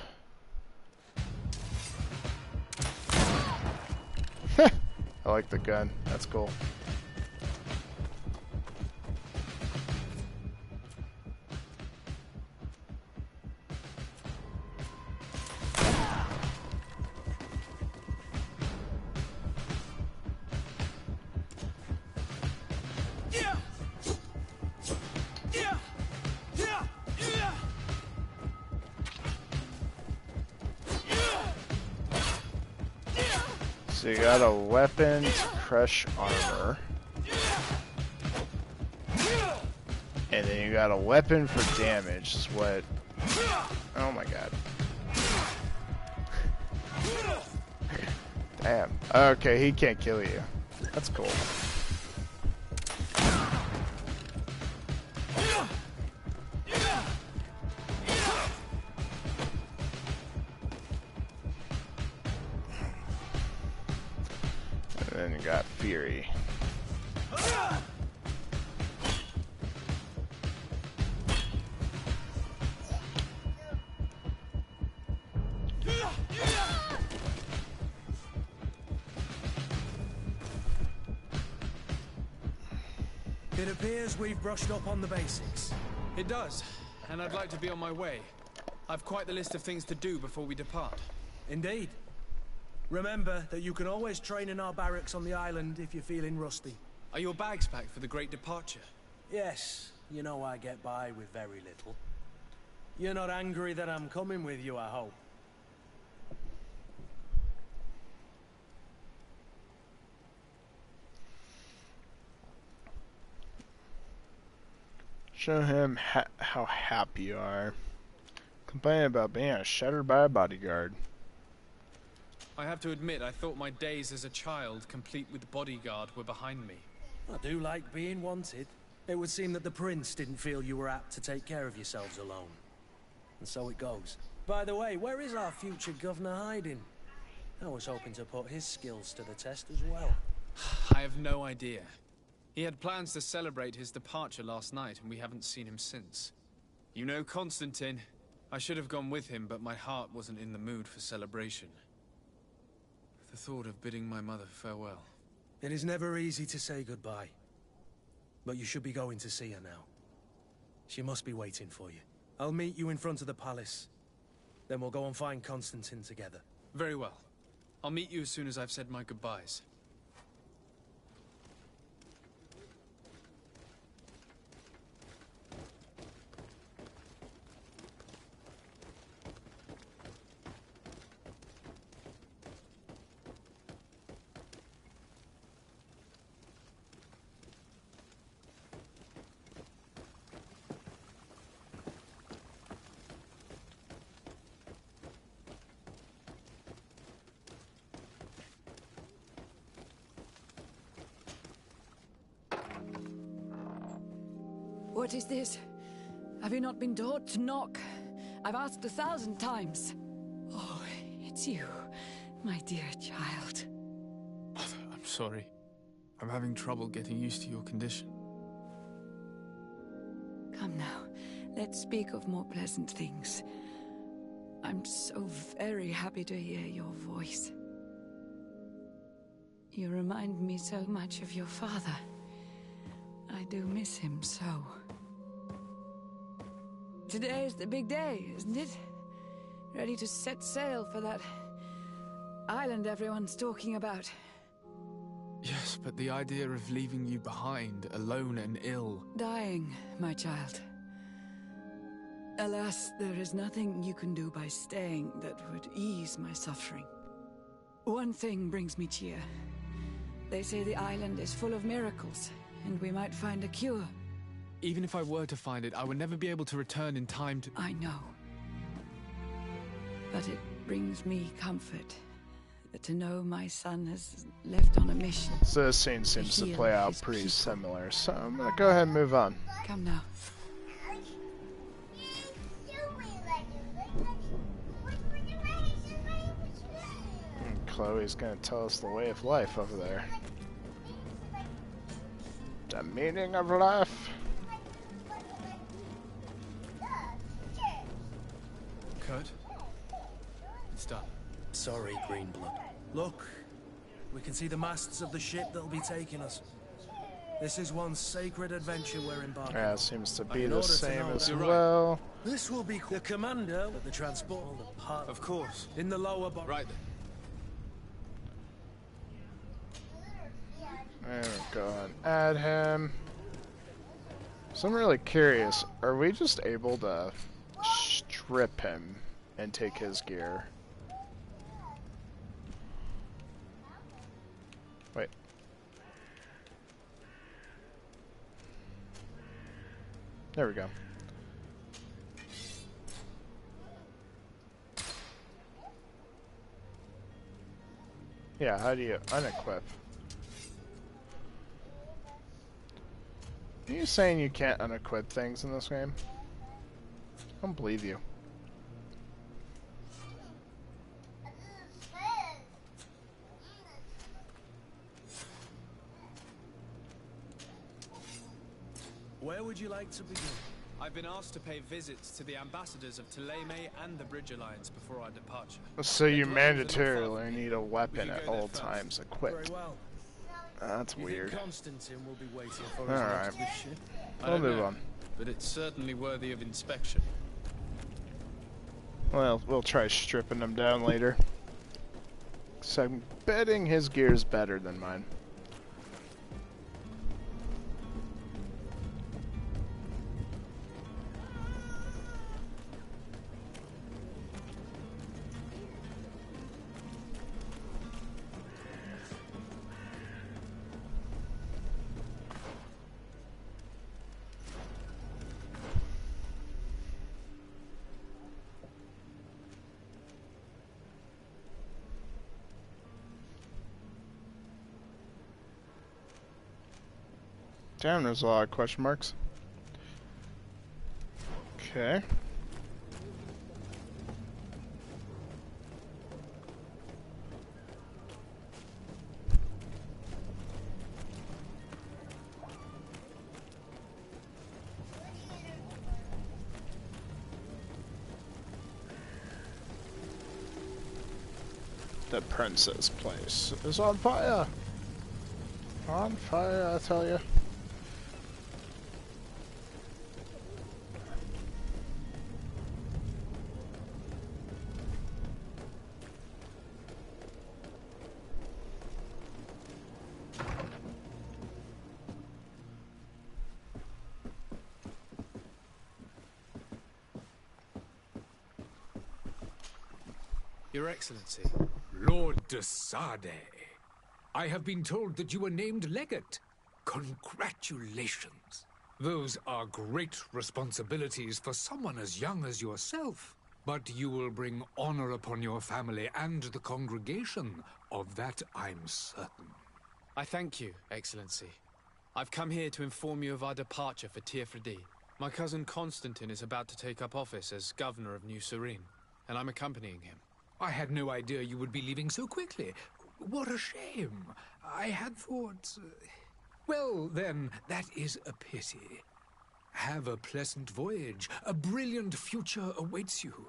I like the gun. That's cool. So you got a weapon to crush armor. And then you got a weapon for damage, is what... Oh my god. Damn. Okay, he can't kill you. That's cool. And then you got Fury. It appears we've brushed up on the basics. It does, and I'd like to be on my way. I've quite the list of things to do before we depart. Indeed. Remember that you can always train in our barracks on the island if you're feeling rusty. Are your bags packed for the great departure? Yes, you know I get by with very little. You're not angry that I'm coming with you, I hope. Show him how happy you are. Complaining about being shattered by a bodyguard. I have to admit, I thought my days as a child, complete with bodyguard, were behind me. I do like being wanted. It would seem that the prince didn't feel you were apt to take care of yourselves alone. And so it goes. By the way, where is our future governor hiding? I was hoping to put his skills to the test as well. I have no idea. He had plans to celebrate his departure last night, and we haven't seen him since. You know Constantine. I should have gone with him, but my heart wasn't in the mood for celebration. The thought of bidding my mother farewell. It is never easy to say goodbye. But you should be going to see her now. She must be waiting for you. I'll meet you in front of the palace. Then we'll go and find Constantine together. Very well. I'll meet you as soon as I've said my goodbyes. What is this? Have you not been taught to knock? I've asked 1,000 times. Oh, it's you, my dear child. Mother, I'm sorry. I'm having trouble getting used to your condition. Come now, let's speak of more pleasant things. I'm so very happy to hear your voice. You remind me so much of your father. I do miss him so. Today is the big day, isn't it? Ready to set sail for that island everyone's talking about. Yes, but the idea of leaving you behind, alone and ill... Dying, my child. Alas, there is nothing you can do by staying that would ease my suffering. One thing brings me cheer. They say the island is full of miracles, and we might find a cure. Even if I were to find it, I would never be able to return in time to... I know. But it brings me comfort to know my son has left on a mission. So this scene seems to play out pretty similar, so I'm gonna go ahead and move on. Come now. And Chloe's gonna tell us the way of life over there. The meaning of life. Kurt? It's done. Sorry, Greenblood. Look, we can see the masts of the ship that'll be taking us. This is one sacred adventure we're embarking on. Yeah, it seems to be In the order to same know as that- well. This will be the commander of the transport part Of course. in the lower bar. Right then. And we'll go ahead and add him. So I'm really curious, are we just able to strip him and take his gear? Wait. There we go. Yeah, how do you unequip? Are you saying you can't unequip things in this game? I don't believe you. Where would you like to begin? I've been asked to pay visits to the ambassadors of Thélème and the Bridge Alliance before our departure. So you mandatorily need a weapon at all times equipped. Very well. That's You weird. think Constantine will be waiting for us Alright. next this ship? We'll move on. But it's certainly worthy of inspection. Well, we'll try stripping him down later. So I'm betting his gear's better than mine. Damn, there's a lot of question marks. Okay. The princess place is on fire. On fire, I tell you. Your Excellency. Lord de Sade, I have been told that you were named legate. Congratulations. Those are great responsibilities for someone as young as yourself. But you will bring honor upon your family and the congregation. Of that I'm certain. I thank you, Excellency. I've come here to inform you of our departure for Tiefredi. My cousin Constantine is about to take up office as governor of New Serene, and I'm accompanying him. I had no idea you would be leaving so quickly. What a shame. I had thought... Well, then, that is a pity. Have a pleasant voyage. A brilliant future awaits you.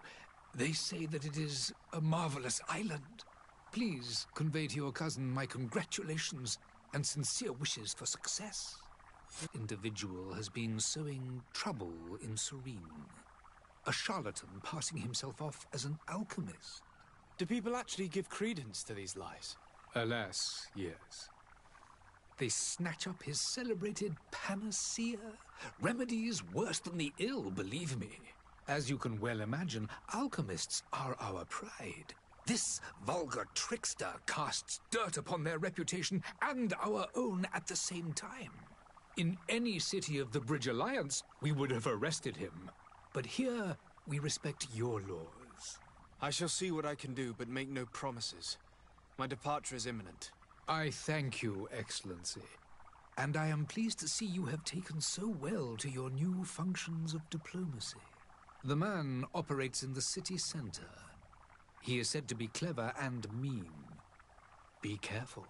They say that it is a marvelous island. Please convey to your cousin my congratulations and sincere wishes for success. Individual has been sowing trouble in Serene. A charlatan passing himself off as an alchemist. Do people actually give credence to these lies? Alas, yes. They snatch up his celebrated panacea. Remedies worse than the ill, believe me. As you can well imagine, alchemists are our pride. This vulgar trickster casts dirt upon their reputation and our own at the same time. In any city of the Bridge Alliance, we would have arrested him. But here, we respect your laws. I shall see what I can do, but make no promises. My departure is imminent. I thank you, Excellency. And I am pleased to see you have taken so well to your new functions of diplomacy. The man operates in the city center. He is said to be clever and mean. Be careful.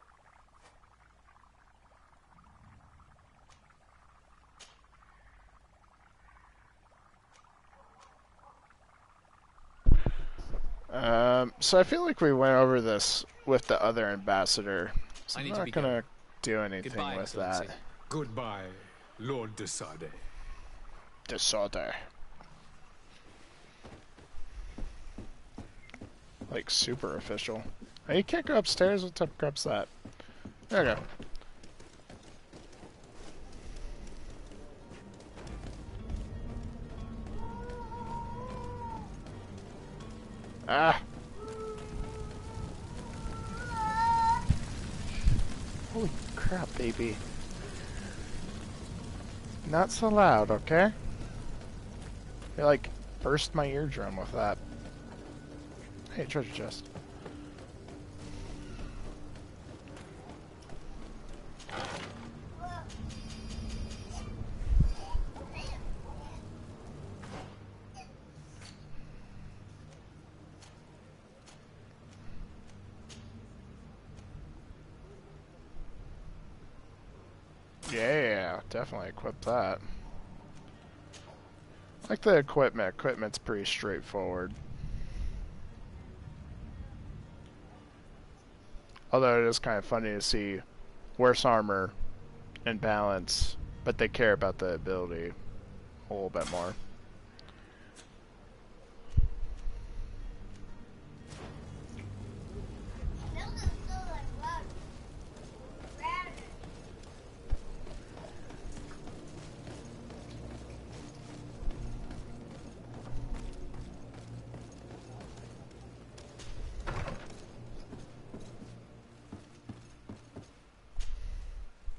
So I feel like we went over this with the other ambassador, so I'm not gonna do anything with that. Goodbye, Lord de Sade. De Sade. Like super official. Oh, you can't go upstairs? What type of crap's that? There we go. Ah! Holy crap, baby. Not so loud, okay? You like burst my eardrum with that. Hey, treasure chest. Yeah, definitely equip that. I like the equipment. Equipment's pretty straightforward. Although it is kind of funny to see worse armor and balance, but they care about the ability a little bit more.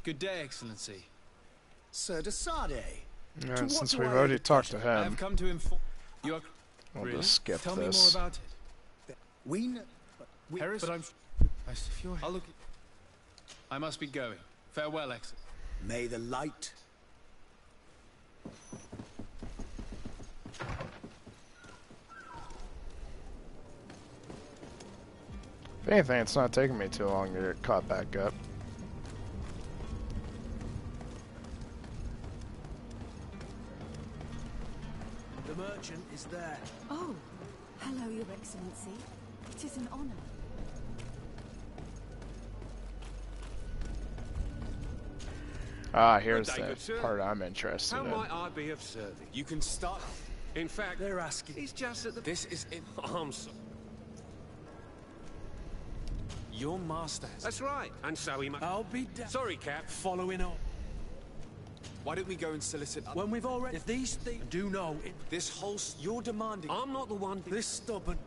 Good day, Excellency. Sir de Sade. Yeah, since we've already talked to him, I have come to inform you. We'll really? just skip Tell this. me more about it. We know. Harris, but I'll look. I must be going. Farewell, Excellency. May the light. If anything, it's not taking me too long to get caught back up. The merchant is there. Oh, hello, Your Excellency. It is an honor. Ah, here's Good day, the good sir. part I'm interested How in. might I be of service? You can start. In fact, They're asking. he's just at the... This is in. I'm sorry. Your master has. That's right. And so he must... I'll be down. Sorry, Cap. Following up. Why don't we go and solicit? When we've already. If these things do know it. This whole. You're demanding. I'm not the one... This stubborn.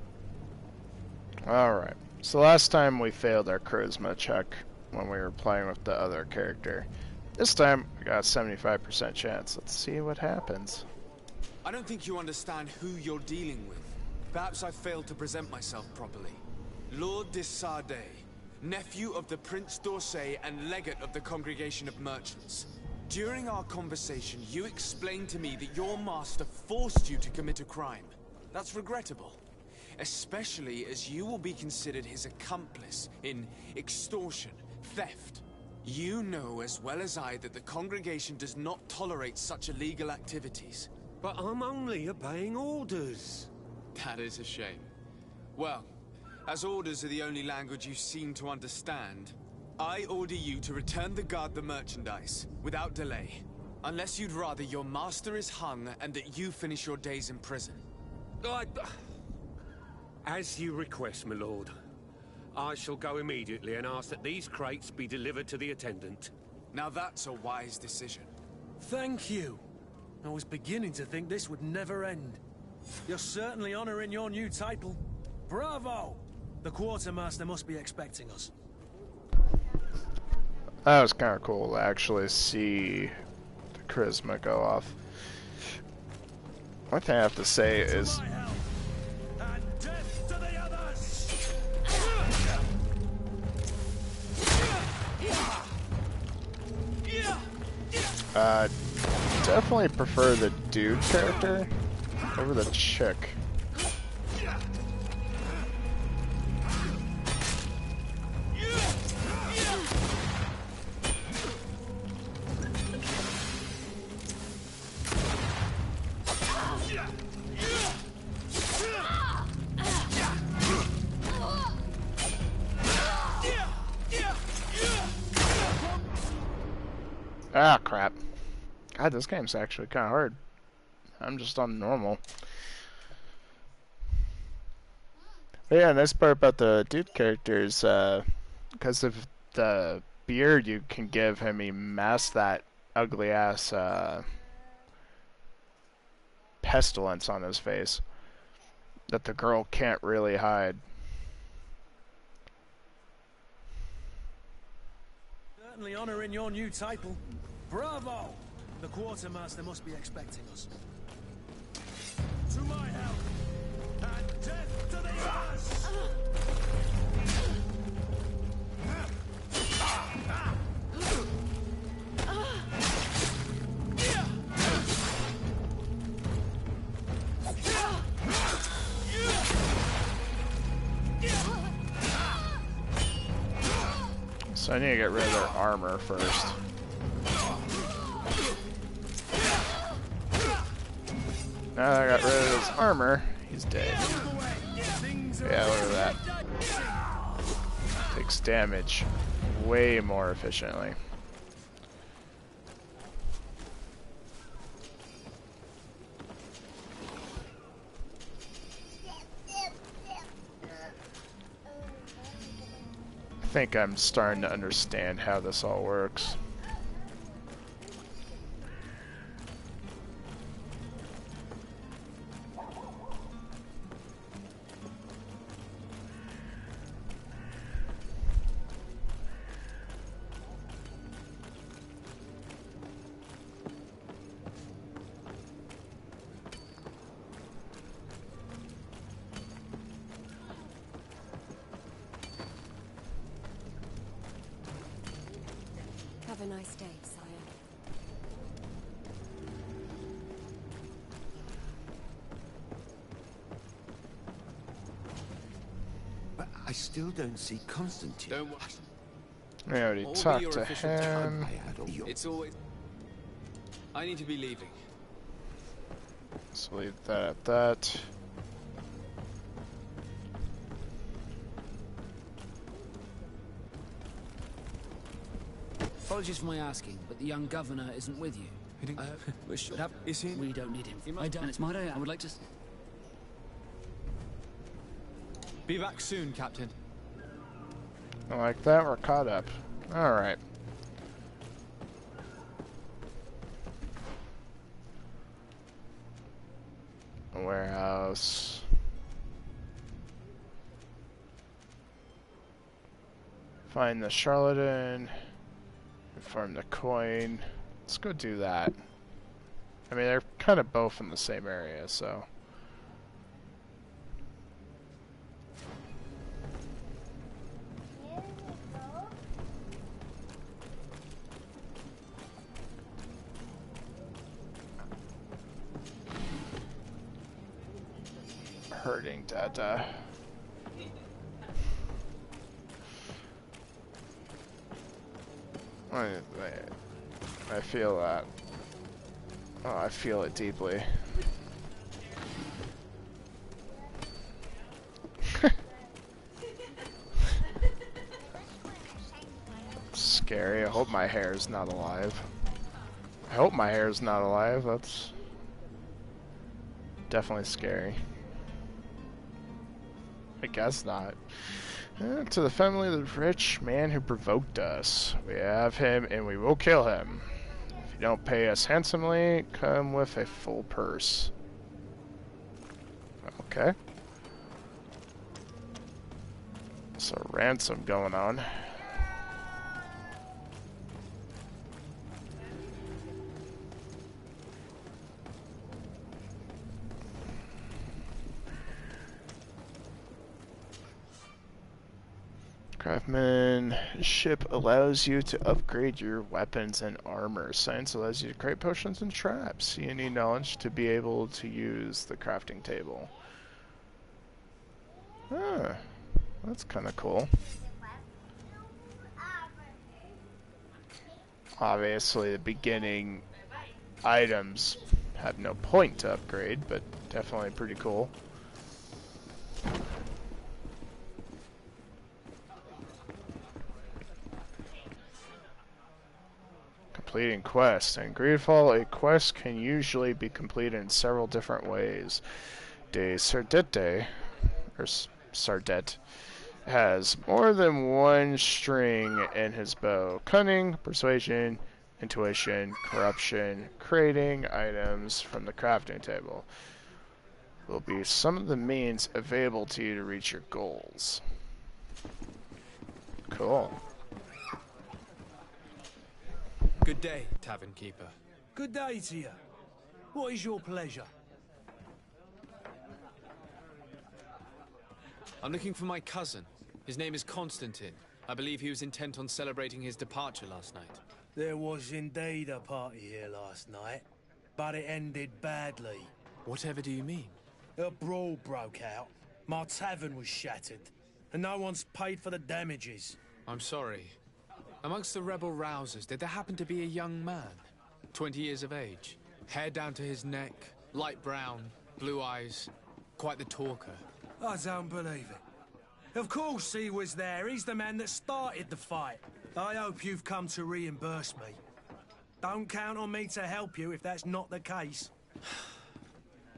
Alright, so last time we failed our charisma check when we were playing with the other character. This time, we got a 75% chance. Let's see what happens. I don't think you understand who you're dealing with. Perhaps I failed to present myself properly. Lord de Sade, nephew of the Prince d'Orsay and legate of the Congregation of Merchants. During our conversation, you explained to me that your master forced you to commit a crime. That's regrettable, especially as you will be considered his accomplice in extortion, theft. You know as well as I that the Congregation does not tolerate such illegal activities. But I'm only obeying orders. That is a shame. Well, as orders are the only language you seem to understand, I order you to return the guard the merchandise, without delay. Unless you'd rather your master is hung and that you finish your days in prison. As you request, my lord. I shall go immediately and ask that these crates be delivered to the attendant. Now that's a wise decision. Thank you. I was beginning to think this would never end. You're certainly honoring your new title. Bravo! The quartermaster must be expecting us. That was kind of cool to actually see the charisma go off. One thing I have to say is... definitely prefer the dude character over the chick. Ah, crap. God, this game's actually kind of hard. I'm just on normal. But yeah, nice part about the dude characters, because of the beard you can give him, he masks that ugly ass pestilence on his face that the girl can't really hide. Certainly honoring your new title. Bravo! The quartermaster must be expecting us. To my help! And death to the others! So I need to get rid of their armor first. Now that I got rid of his armor, he's dead. Yeah, look at that. Takes damage way more efficiently. I think I'm starting to understand how this all works. Have a nice day, sire. But I still don't see Constantine. Don't worry. I already talked to him. It's always... I need to be leaving. Let's leave that at that. Apologies for my asking, but the young governor isn't with you. We should have. Is he? We don't need him. I don't. And it's my day. I would like to. Be back soon, Captain. Like that, we're caught up. Alright. Warehouse. Find the charlatan. Farm the coin. Let's go do that. I mean, they're kind of both in the same area, so. hurting Dada. I feel that. Oh, I feel it deeply. Scary. I hope my hair is not alive. I hope my hair is not alive. That's definitely scary. I guess not. To the family of the rich man who provoked us. We have him and we will kill him. If you don't pay us handsomely, come with a full purse. Okay. So ransom going on. Craftsmanship allows you to upgrade your weapons and armor. Science allows you to create potions and traps. You need knowledge to be able to use the crafting table. Ah, that's kind of cool. Obviously, the beginning items have no point to upgrade, but definitely pretty cool. Completing quests. In GreedFall, a quest can usually be completed in several different ways. De Sardette, or Sardet, has more than one string in his bow. Cunning, persuasion, intuition, corruption, creating items from the crafting table will be some of the means available to you to reach your goals. Cool. Good day, tavern keeper. Good day to you. What is your pleasure? I'm looking for my cousin. His name is Constantine. I believe he was intent on celebrating his departure last night. There was indeed a party here last night, but it ended badly. Whatever do you mean? A brawl broke out. My tavern was shattered, and no one's paid for the damages. I'm sorry. Amongst the rebel rousers, did there happen to be a young man? 20 years of age, hair down to his neck, light brown, blue eyes, quite the talker. I don't believe it. Of course he was there. He's the man that started the fight. I hope you've come to reimburse me. Don't count on me to help you if that's not the case.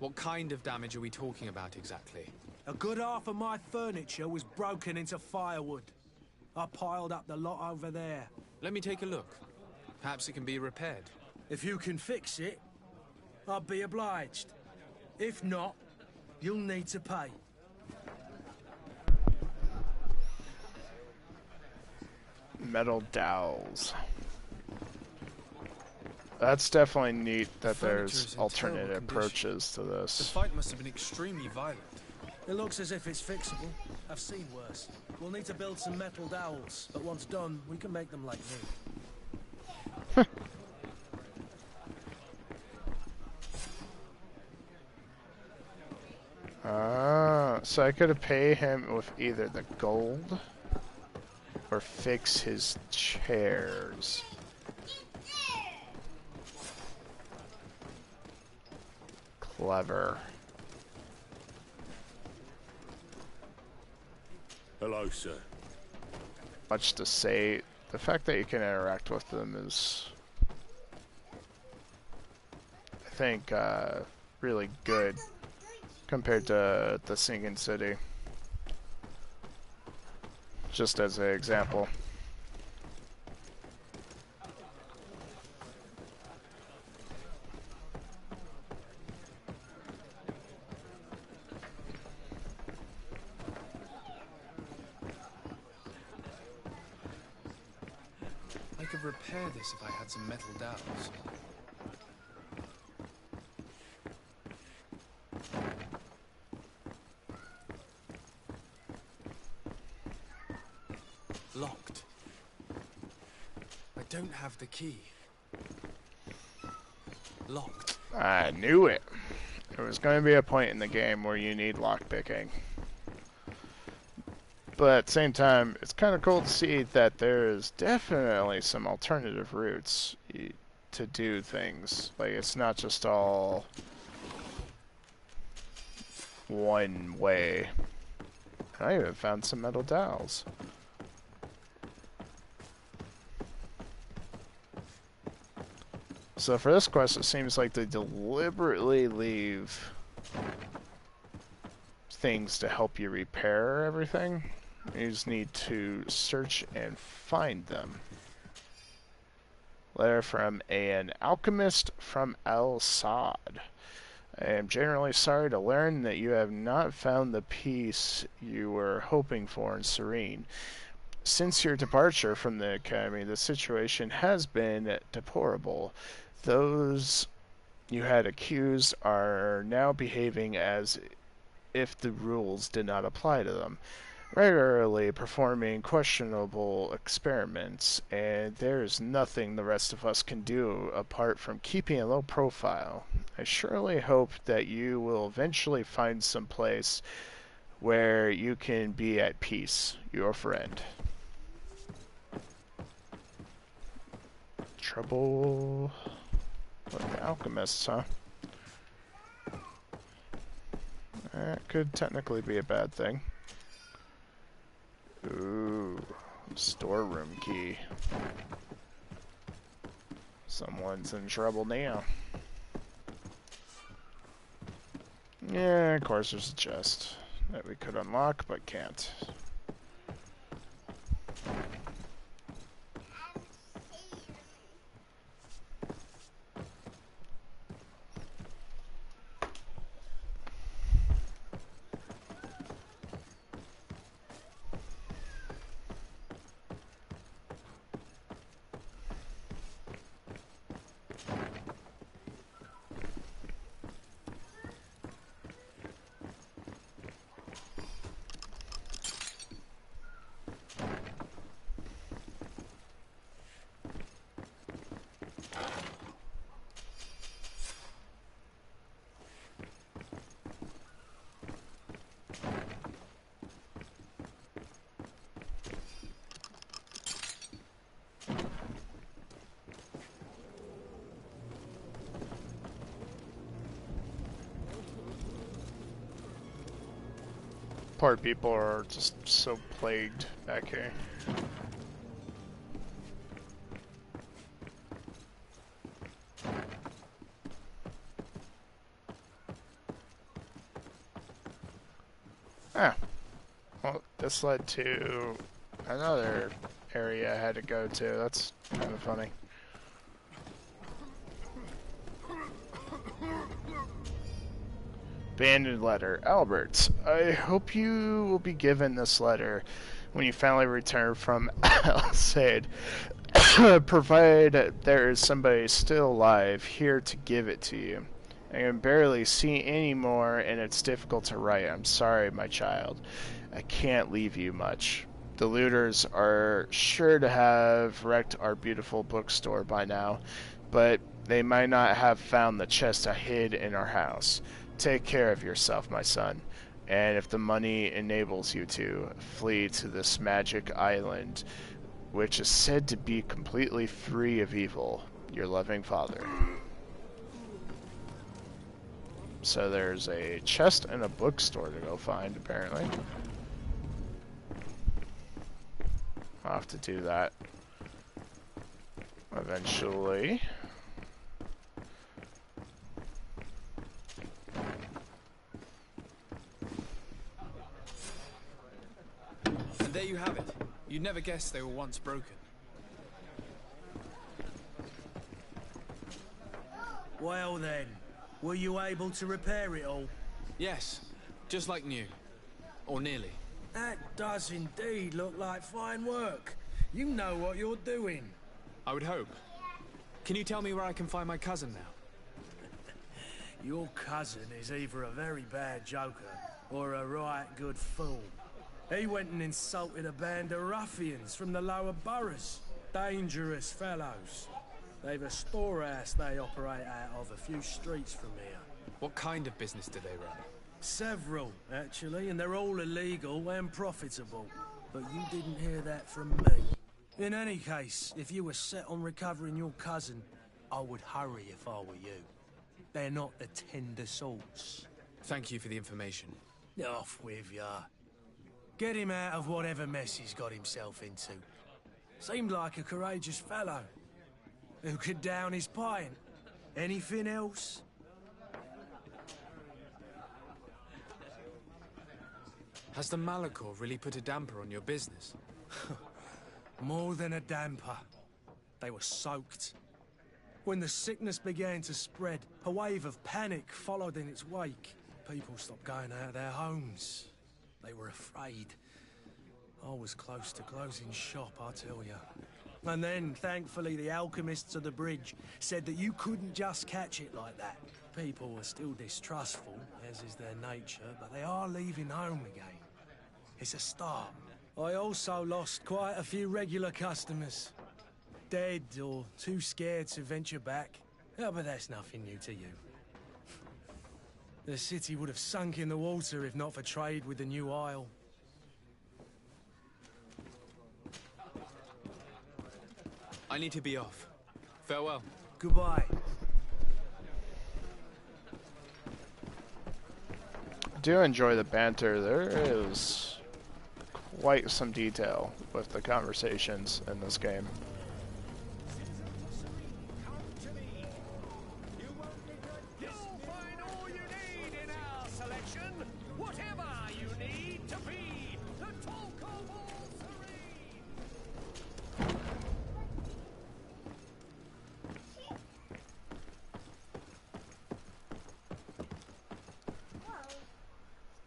What kind of damage are we talking about exactly? A good half of my furniture was broken into firewood. I piled up the lot over there. Let me take a look. Perhaps it can be repaired. If you can fix it, I'll be obliged. If not, you'll need to pay. Metal dowels. That's definitely neat that there's alternate approaches to this. The fight must have been extremely violent. It looks as if it's fixable. I've seen worse. We'll need to build some metal dowels, but once done, we can make them like new. So I could pay him with either the gold or fix his chairs. Clever. Hello, sir. Much to say. The fact that you can interact with them is, I think, really good compared to the Sinking City. Just as an example. I could repair this if I had some metal dowels. Locked. I don't have the key. Locked. I knew it. There was going to be a point in the game where you need lockpicking. But at the same time, it's kind of cool to see that there's definitely some alternative routes to do things. Like, it's not just all one way. I even found some metal dowels. So for this quest, it seems like they deliberately leave things to help you repair everything. You just need to search and find them. Letter from an alchemist from El Saad. I am generally sorry to learn that you have not found the peace you were hoping for in Serene. Since your departure from the Academy, the situation has been deplorable. Those you had accused are now behaving as if the rules did not apply to them, regularly performing questionable experiments, and there is nothing the rest of us can do apart from keeping a low profile. I surely hope that you will eventually find some place where you can be at peace. Your friend. Trouble with the alchemists, huh? That could technically be a bad thing. Ooh, storeroom key. Someone's in trouble now. Yeah, of course there's a chest that we could unlock, but can't. Poor people are just so plagued back here. Ah. Well, this led to another area I had to go to. That's kind of funny. Abandoned letter. Albert, I hope you will be given this letter when you finally return from El Saad. Provided there is somebody still alive here to give it to you. I can barely see anymore, and it's difficult to write. I'm sorry, my child. I can't leave you much. The looters are sure to have wrecked our beautiful bookstore by now, but they might not have found the chest I hid in our house. Take care of yourself, my son, and if the money enables you to, flee to this magic island, which is said to be completely free of evil. Your loving father. So there's a chest and a bookstore to go find, apparently. I'll have to do that eventually. And there you have it. You'd never guess they were once broken. Well then, were you able to repair it all? Yes, just like new. Or nearly. That does indeed look like fine work. You know what you're doing. I would hope. Can you tell me where I can find my cousin now? Your cousin is either a very bad joker or a right good fool. He went and insulted a band of ruffians from the lower boroughs. Dangerous fellows. They've a storehouse they operate out of a few streets from here. What kind of business do they run? Several, actually, and they're all illegal and profitable. But you didn't hear that from me. In any case, if you were set on recovering your cousin, I would hurry if I were you. They're not the tender sorts. Thank you for the information. Off with ya. Get him out of whatever mess he's got himself into. Seemed like a courageous fellow. Who could down his pint. Anything else? Has the Malachor really put a damper on your business? More than a damper. They were soaked. When the sickness began to spread, a wave of panic followed in its wake. People stopped going out of their homes. They were afraid. I was close to closing shop, I tell you. And then, thankfully, the alchemists of the bridge said that you couldn't just catch it like that. People were still distrustful, as is their nature, but they are leaving home again. It's a start. I also lost quite a few regular customers. Dead or too scared to venture back. Oh, but that's nothing new to you. The city would have sunk in the water if not for trade with the new isle. I need to be off. Farewell. Goodbye. I do enjoy the banter. There is quite some detail with the conversations in this game.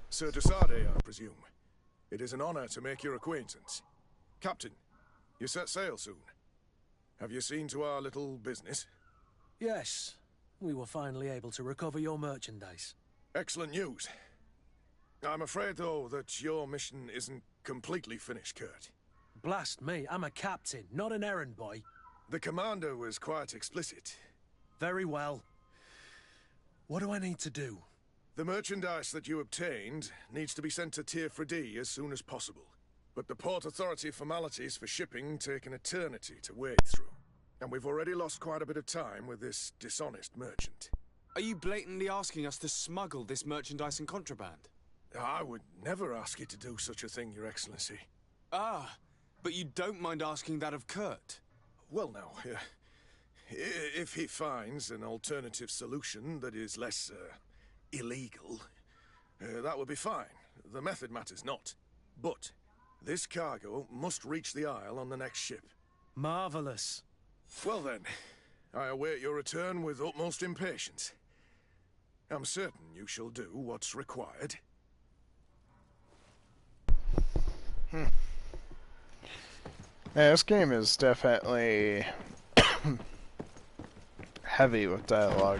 Sir Desade, I presume. It is an honor to make your acquaintance. Captain, you set sail soon. Have you seen to our little business? Yes. We were finally able to recover your merchandise. Excellent news. I'm afraid, though, that your mission isn't completely finished, Kurt. Blast me, I'm a captain, not an errand boy. The commander was quite explicit. Very well. What do I need to do? The merchandise that you obtained needs to be sent to Tier 4D as soon as possible. But the Port Authority formalities for shipping take an eternity to wade through. And we've already lost quite a bit of time with this dishonest merchant. Are you blatantly asking us to smuggle this merchandise in contraband? I would never ask you to do such a thing, Your Excellency. Ah, but you don't mind asking that of Kurt? Well, no. If he finds an alternative solution that is less, illegal, that would be fine. The method matters not. But this cargo must reach the Isle on the next ship. Marvelous. Well then, I await your return with utmost impatience. I'm certain you shall do what's required. Yeah, this game is definitely heavy with dialogue.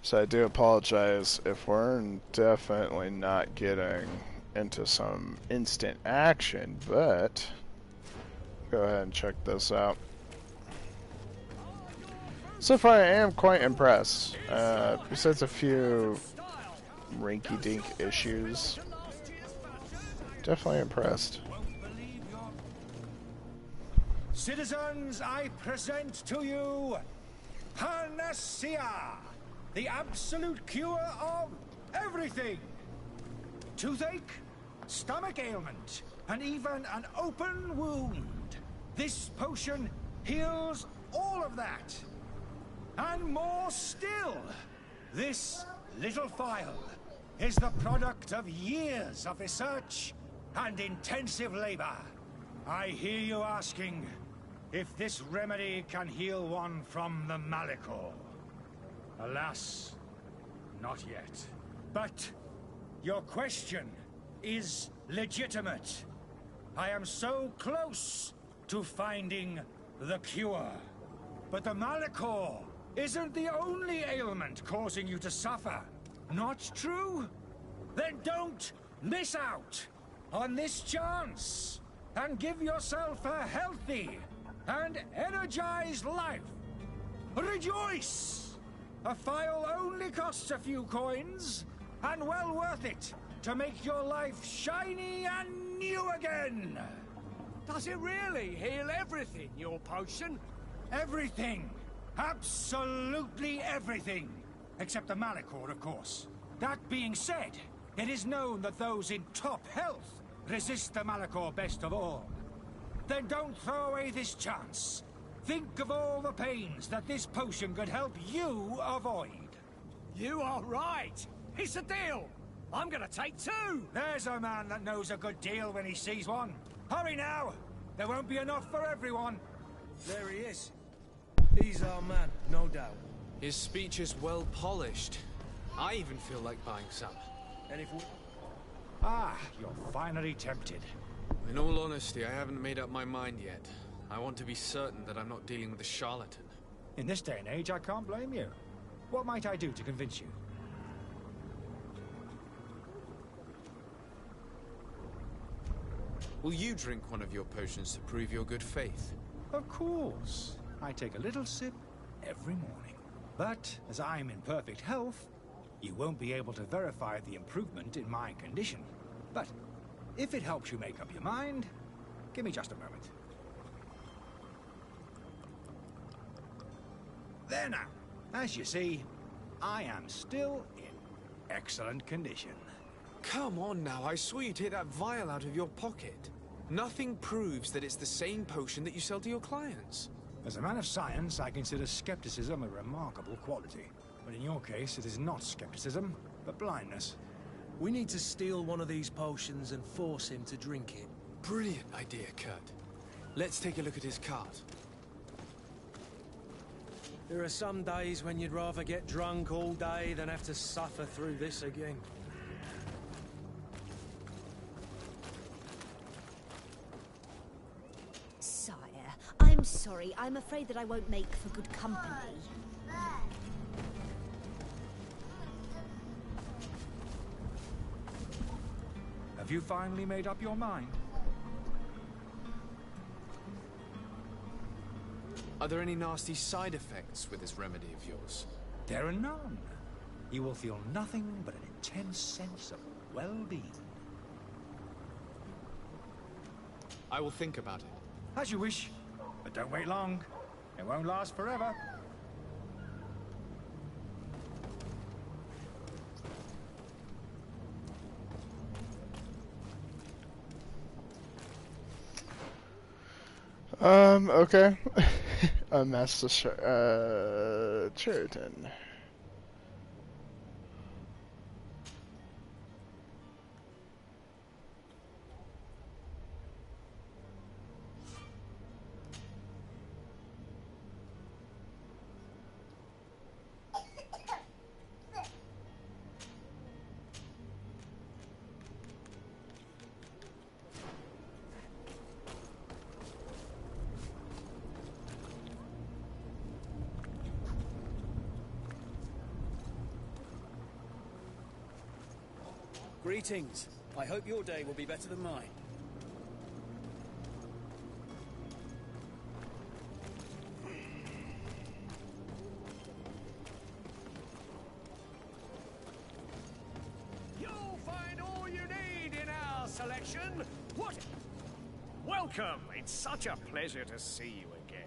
So I do apologize if we're definitely not getting into some instant action, but go ahead and check this out. So far I am quite impressed. Besides a few rinky-dink issues, definitely impressed. Citizens, I present to you Panacea, the absolute cure of everything. Toothache, stomach ailment, and even an open wound. This potion heals all of that. And more still, this little phial is the product of years of research and intensive labor. I hear you asking if this remedy can heal one from the Malachor. Alas, not yet. But your question is legitimate. I am so close to finding the cure. But the Malachor isn't the only ailment causing you to suffer. Not true? Then don't miss out on this chance and give yourself a healthy and energized life. Rejoice! A file only costs a few coins, and well worth it to make your life shiny and new again. Does it really heal everything, your potion? Everything. Absolutely everything. Except the Malachor, of course. That being said, it is known that those in top health resist the Malachor best of all. Then don't throw away this chance. Think of all the pains that this potion could help you avoid. You are right. It's a deal. I'm gonna take 2. There's a man that knows a good deal when he sees one. Hurry now. There won't be enough for everyone. There he is. He's our man, no doubt. His speech is well polished. I even feel like buying some. And if we... Ah, you're finally tempted. In all honesty, I haven't made up my mind yet. I want to be certain that I'm not dealing with a charlatan. In this day and age, I can't blame you. What might I do to convince you? Will you drink one of your potions to prove your good faith? Of course. I take a little sip every morning. But, as I'm in perfect health, you won't be able to verify the improvement in my condition. But, if it helps you make up your mind, give me just a moment. There now. As you see, I am still in excellent condition. Come on now, I swear you take that vial out of your pocket. Nothing proves that it's the same potion that you sell to your clients. As a man of science, I consider skepticism a remarkable quality. But in your case, it is not skepticism, but blindness. We need to steal one of these potions and force him to drink it. Brilliant idea, Kurt. Let's take a look at his cart. There are some days when you'd rather get drunk all day than have to suffer through this again. Sire, I'm sorry. I'm afraid that I won't make for good company. Have you finally made up your mind? Are there any nasty side effects with this remedy of yours? There are none. You will feel nothing but an intense sense of well-being. I will think about it. As you wish, but don't wait long. It won't last forever. Okay. A Master Cheriton. Greetings. I hope your day will be better than mine. You'll find all you need in our selection. What? Welcome. It's such a pleasure to see you again.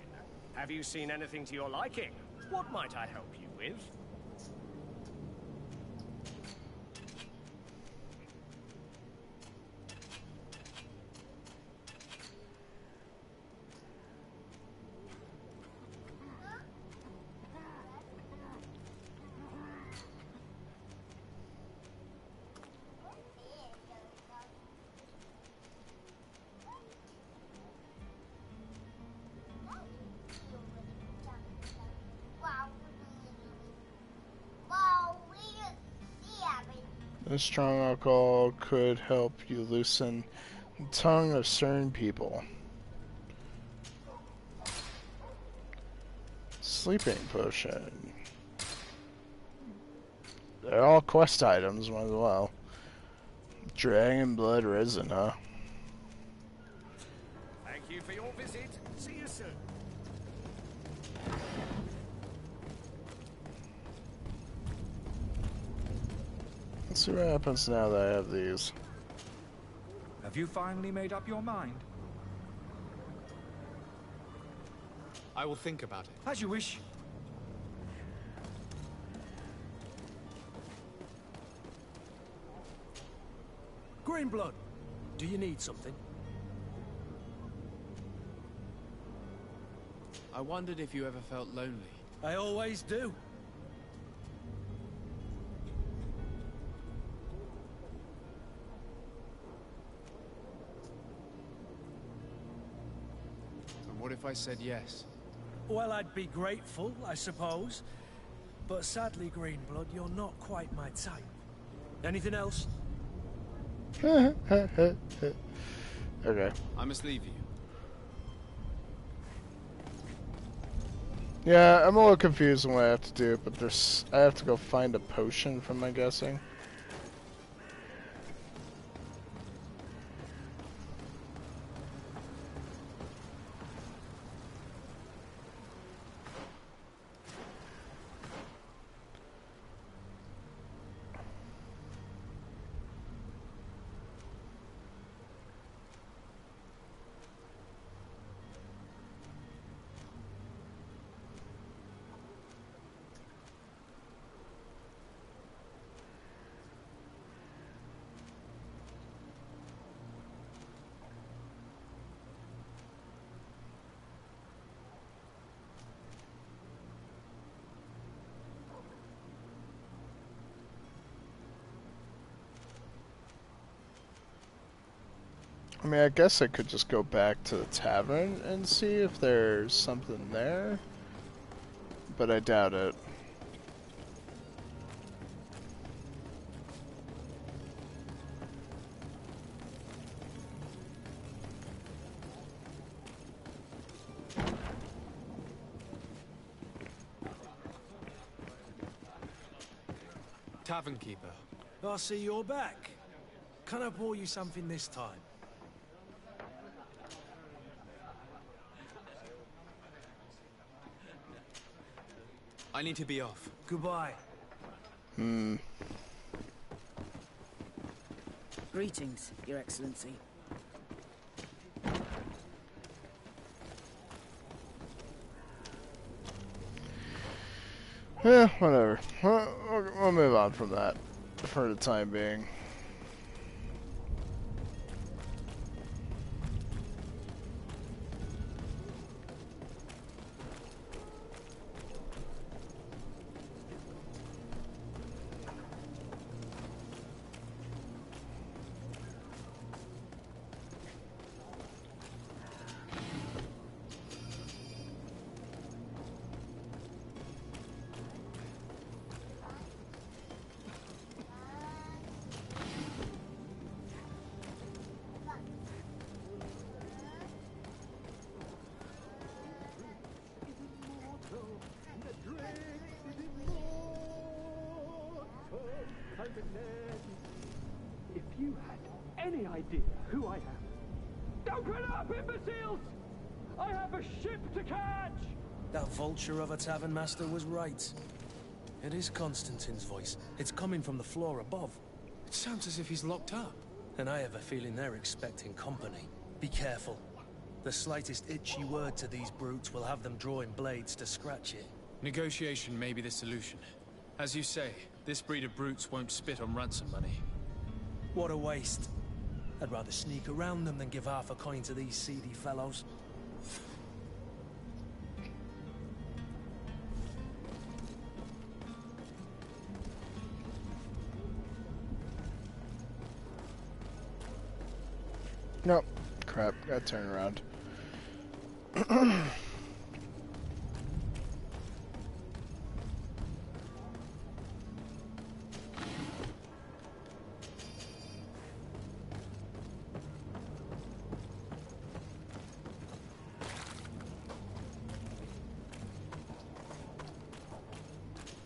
Have you seen anything to your liking? What might I help you with? A strong alcohol could help you loosen the tongue of certain people. Sleeping potion. They're all quest items as well. Dragon blood resin, huh? Thank you for your visit. See you soon. Let's see what happens now that I have these. Have you finally made up your mind? I will think about it. As you wish. Greenblood, do you need something? I wondered if you ever felt lonely. I always do. And what if I said yes? Well, I'd be grateful, I suppose. But sadly, Greenblood, you're not quite my type. Anything else? Okay. I must leave you. Yeah, I'm a little confused on what I have to do, but I have to go find a potion from my guessing. I mean, I guess I could just go back to the tavern and see if there's something there, but I doubt it. Tavern keeper. I see you're back. Can I pour you something this time? I need to be off. Goodbye. Greetings, Your Excellency. Yeah, whatever. We'll move on from that for the time being. If you had any idea who I am. Open up, imbeciles! I have a ship to catch! That vulture of a tavern master was right. It is Constantine's voice. It's coming from the floor above. It sounds as if he's locked up. And I have a feeling they're expecting company. Be careful. The slightest itchy word to these brutes will have them drawing blades to scratch it. Negotiation may be the solution. As you say, this breed of brutes won't spit on ransom money. What a waste. I'd rather sneak around them than give half a coin to these seedy fellows. Nope. Crap. Gotta turn around.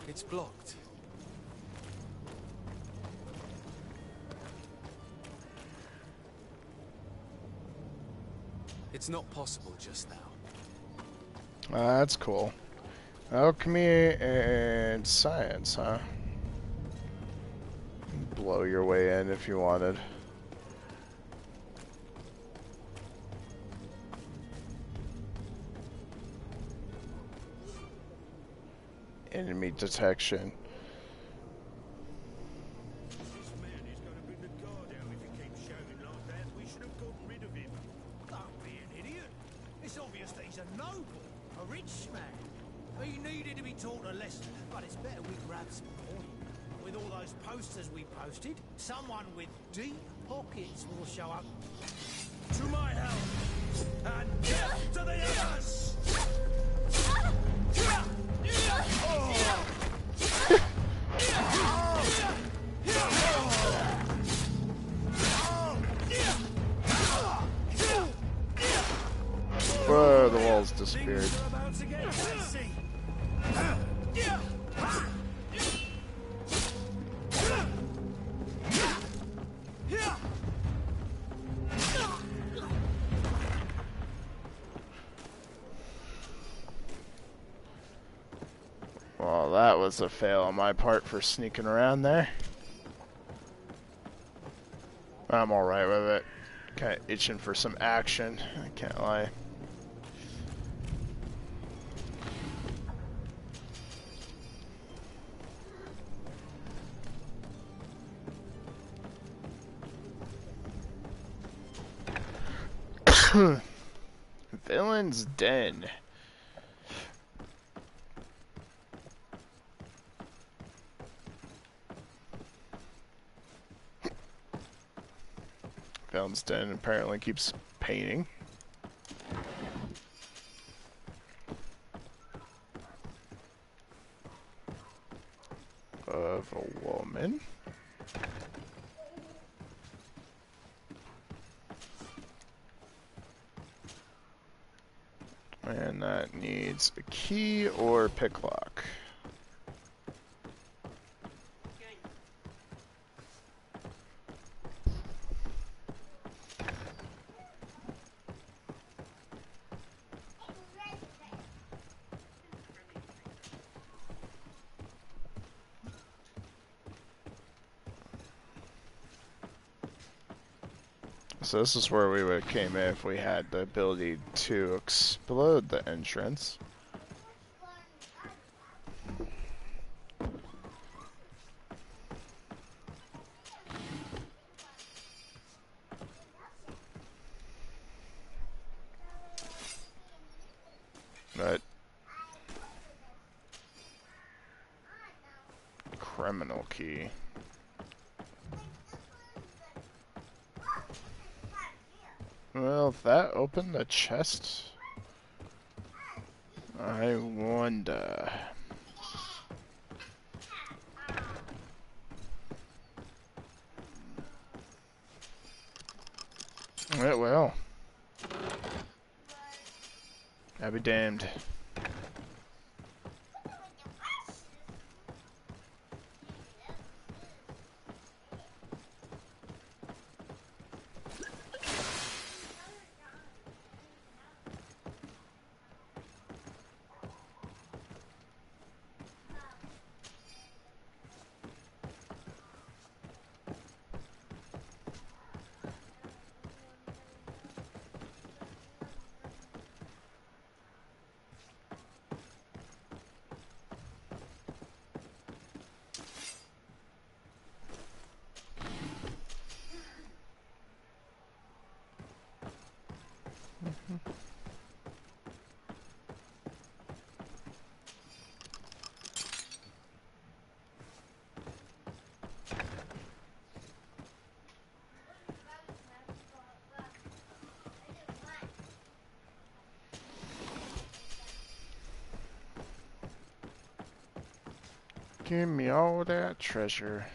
It's blocked. It's not possible just now. That's cool. Alchemy and science, huh? blow your way in if you wanted. Enemy detection. This man is going to bring the guard out if he keeps shouting like that. We should have gotten rid of him. Don't be an idiot. It's obvious that he's a noble, a rich man. He needed to be taught a lesson, but it's better we grab some point. With all those posters we posted, someone with deep pockets will show up. To my help, and death to the others! Whoa, the walls disappeared. Well, that was a fail on my part for sneaking around there. I'm alright with it. Kinda itching for some action, I can't lie. Villain's Den. Villain's Den apparently keeps painting. Of a woman. And that needs a key or pick lock. So this is where we would have came in if we had the ability to explode the entrance. But criminal key. Well, if that opened the chest, I wonder. It will. I'll be damned. Give me all that treasure.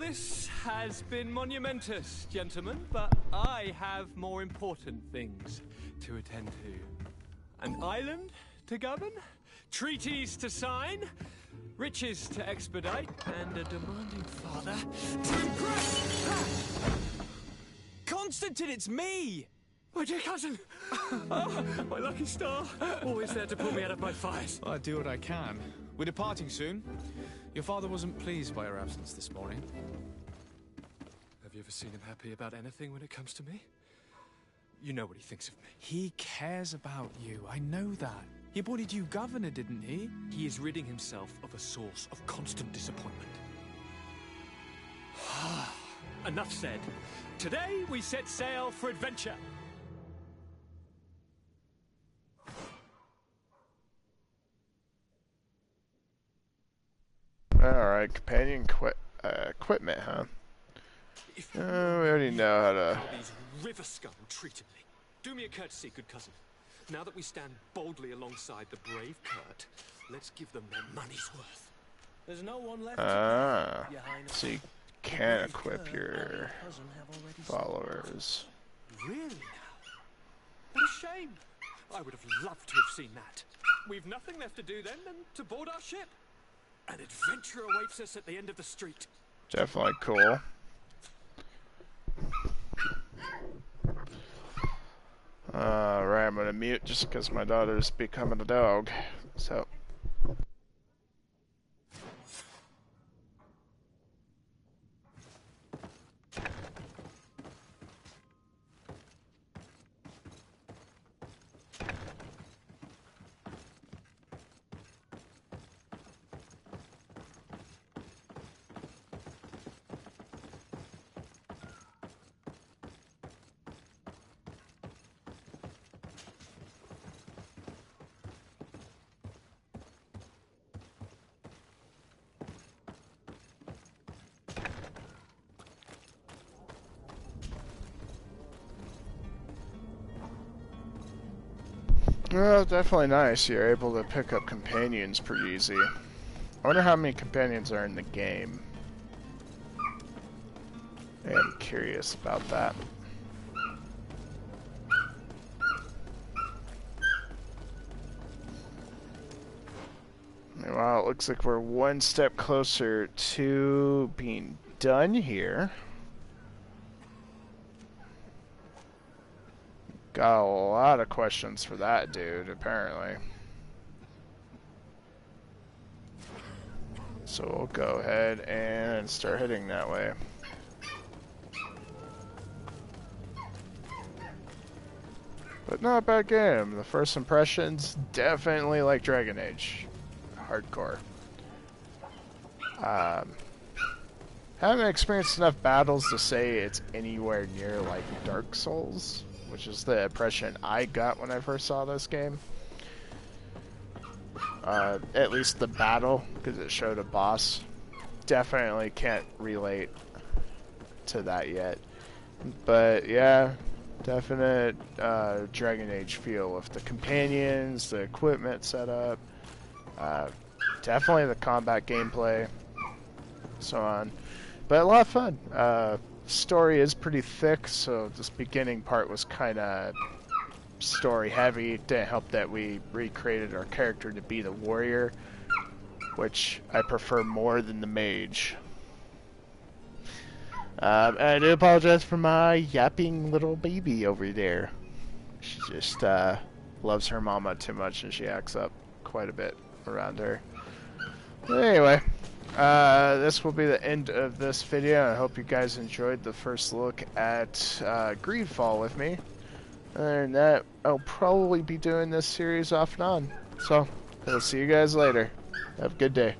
this has been monumentous, gentlemen, but I have more important things to attend to. An island to govern, treaties to sign, riches to expedite, and a demanding father to impress! Constantine, it's me! My dear cousin! Oh, my lucky star! Always there to pull me out of my fires. Well, I do what I can. We're departing soon. Your father wasn't pleased by your absence this morning. Have you ever seen him happy about anything when it comes to me? You know what he thinks of me. He cares about you. I know that. He appointed you governor, didn't he? He is ridding himself of a source of constant disappointment. Enough said. Today we set sail for adventure. Alright, companion equipment, huh? We already know how to... These river scum treated me. Do me a courtesy, good cousin. Now that we stand boldly alongside the brave Kurt, let's give them their money's worth. There's no one left. So you can't equip your followers. Really now? What a shame. I would have loved to have seen that. We've nothing left to do then than to board our ship. An adventure awaits us at the end of the street. Definitely cool. Right, I'm gonna mute just because my daughter's becoming a dog. So. Well, definitely nice. You're able to pick up companions pretty easy. I wonder how many companions are in the game. I'm curious about that. Well, it looks like we're one step closer to being done here. Got a lot of questions for that dude, apparently. So we'll go ahead and start heading that way. But not a bad game. The first impressions, definitely like Dragon Age. Hardcore. Haven't experienced enough battles to say it's anywhere near like Dark Souls, which is the impression I got when I first saw this game. At least the battle, because it showed a boss. Definitely can't relate to that yet. But yeah, definite Dragon Age feel with the companions, the equipment setup, definitely the combat gameplay, so on. But a lot of fun. Story is pretty thick, so this beginning part was kind of story heavy. It didn't help that we recreated our character to be the warrior, which I prefer more than the mage. I do apologize for my yapping little baby over there. She just loves her mama too much and she acts up quite a bit around her. Anyway, this will be the end of this video. I hope you guys enjoyed the first look at GreedFall with me. Other than that, I'll probably be doing this series off and on. So, I'll see you guys later. Have a good day.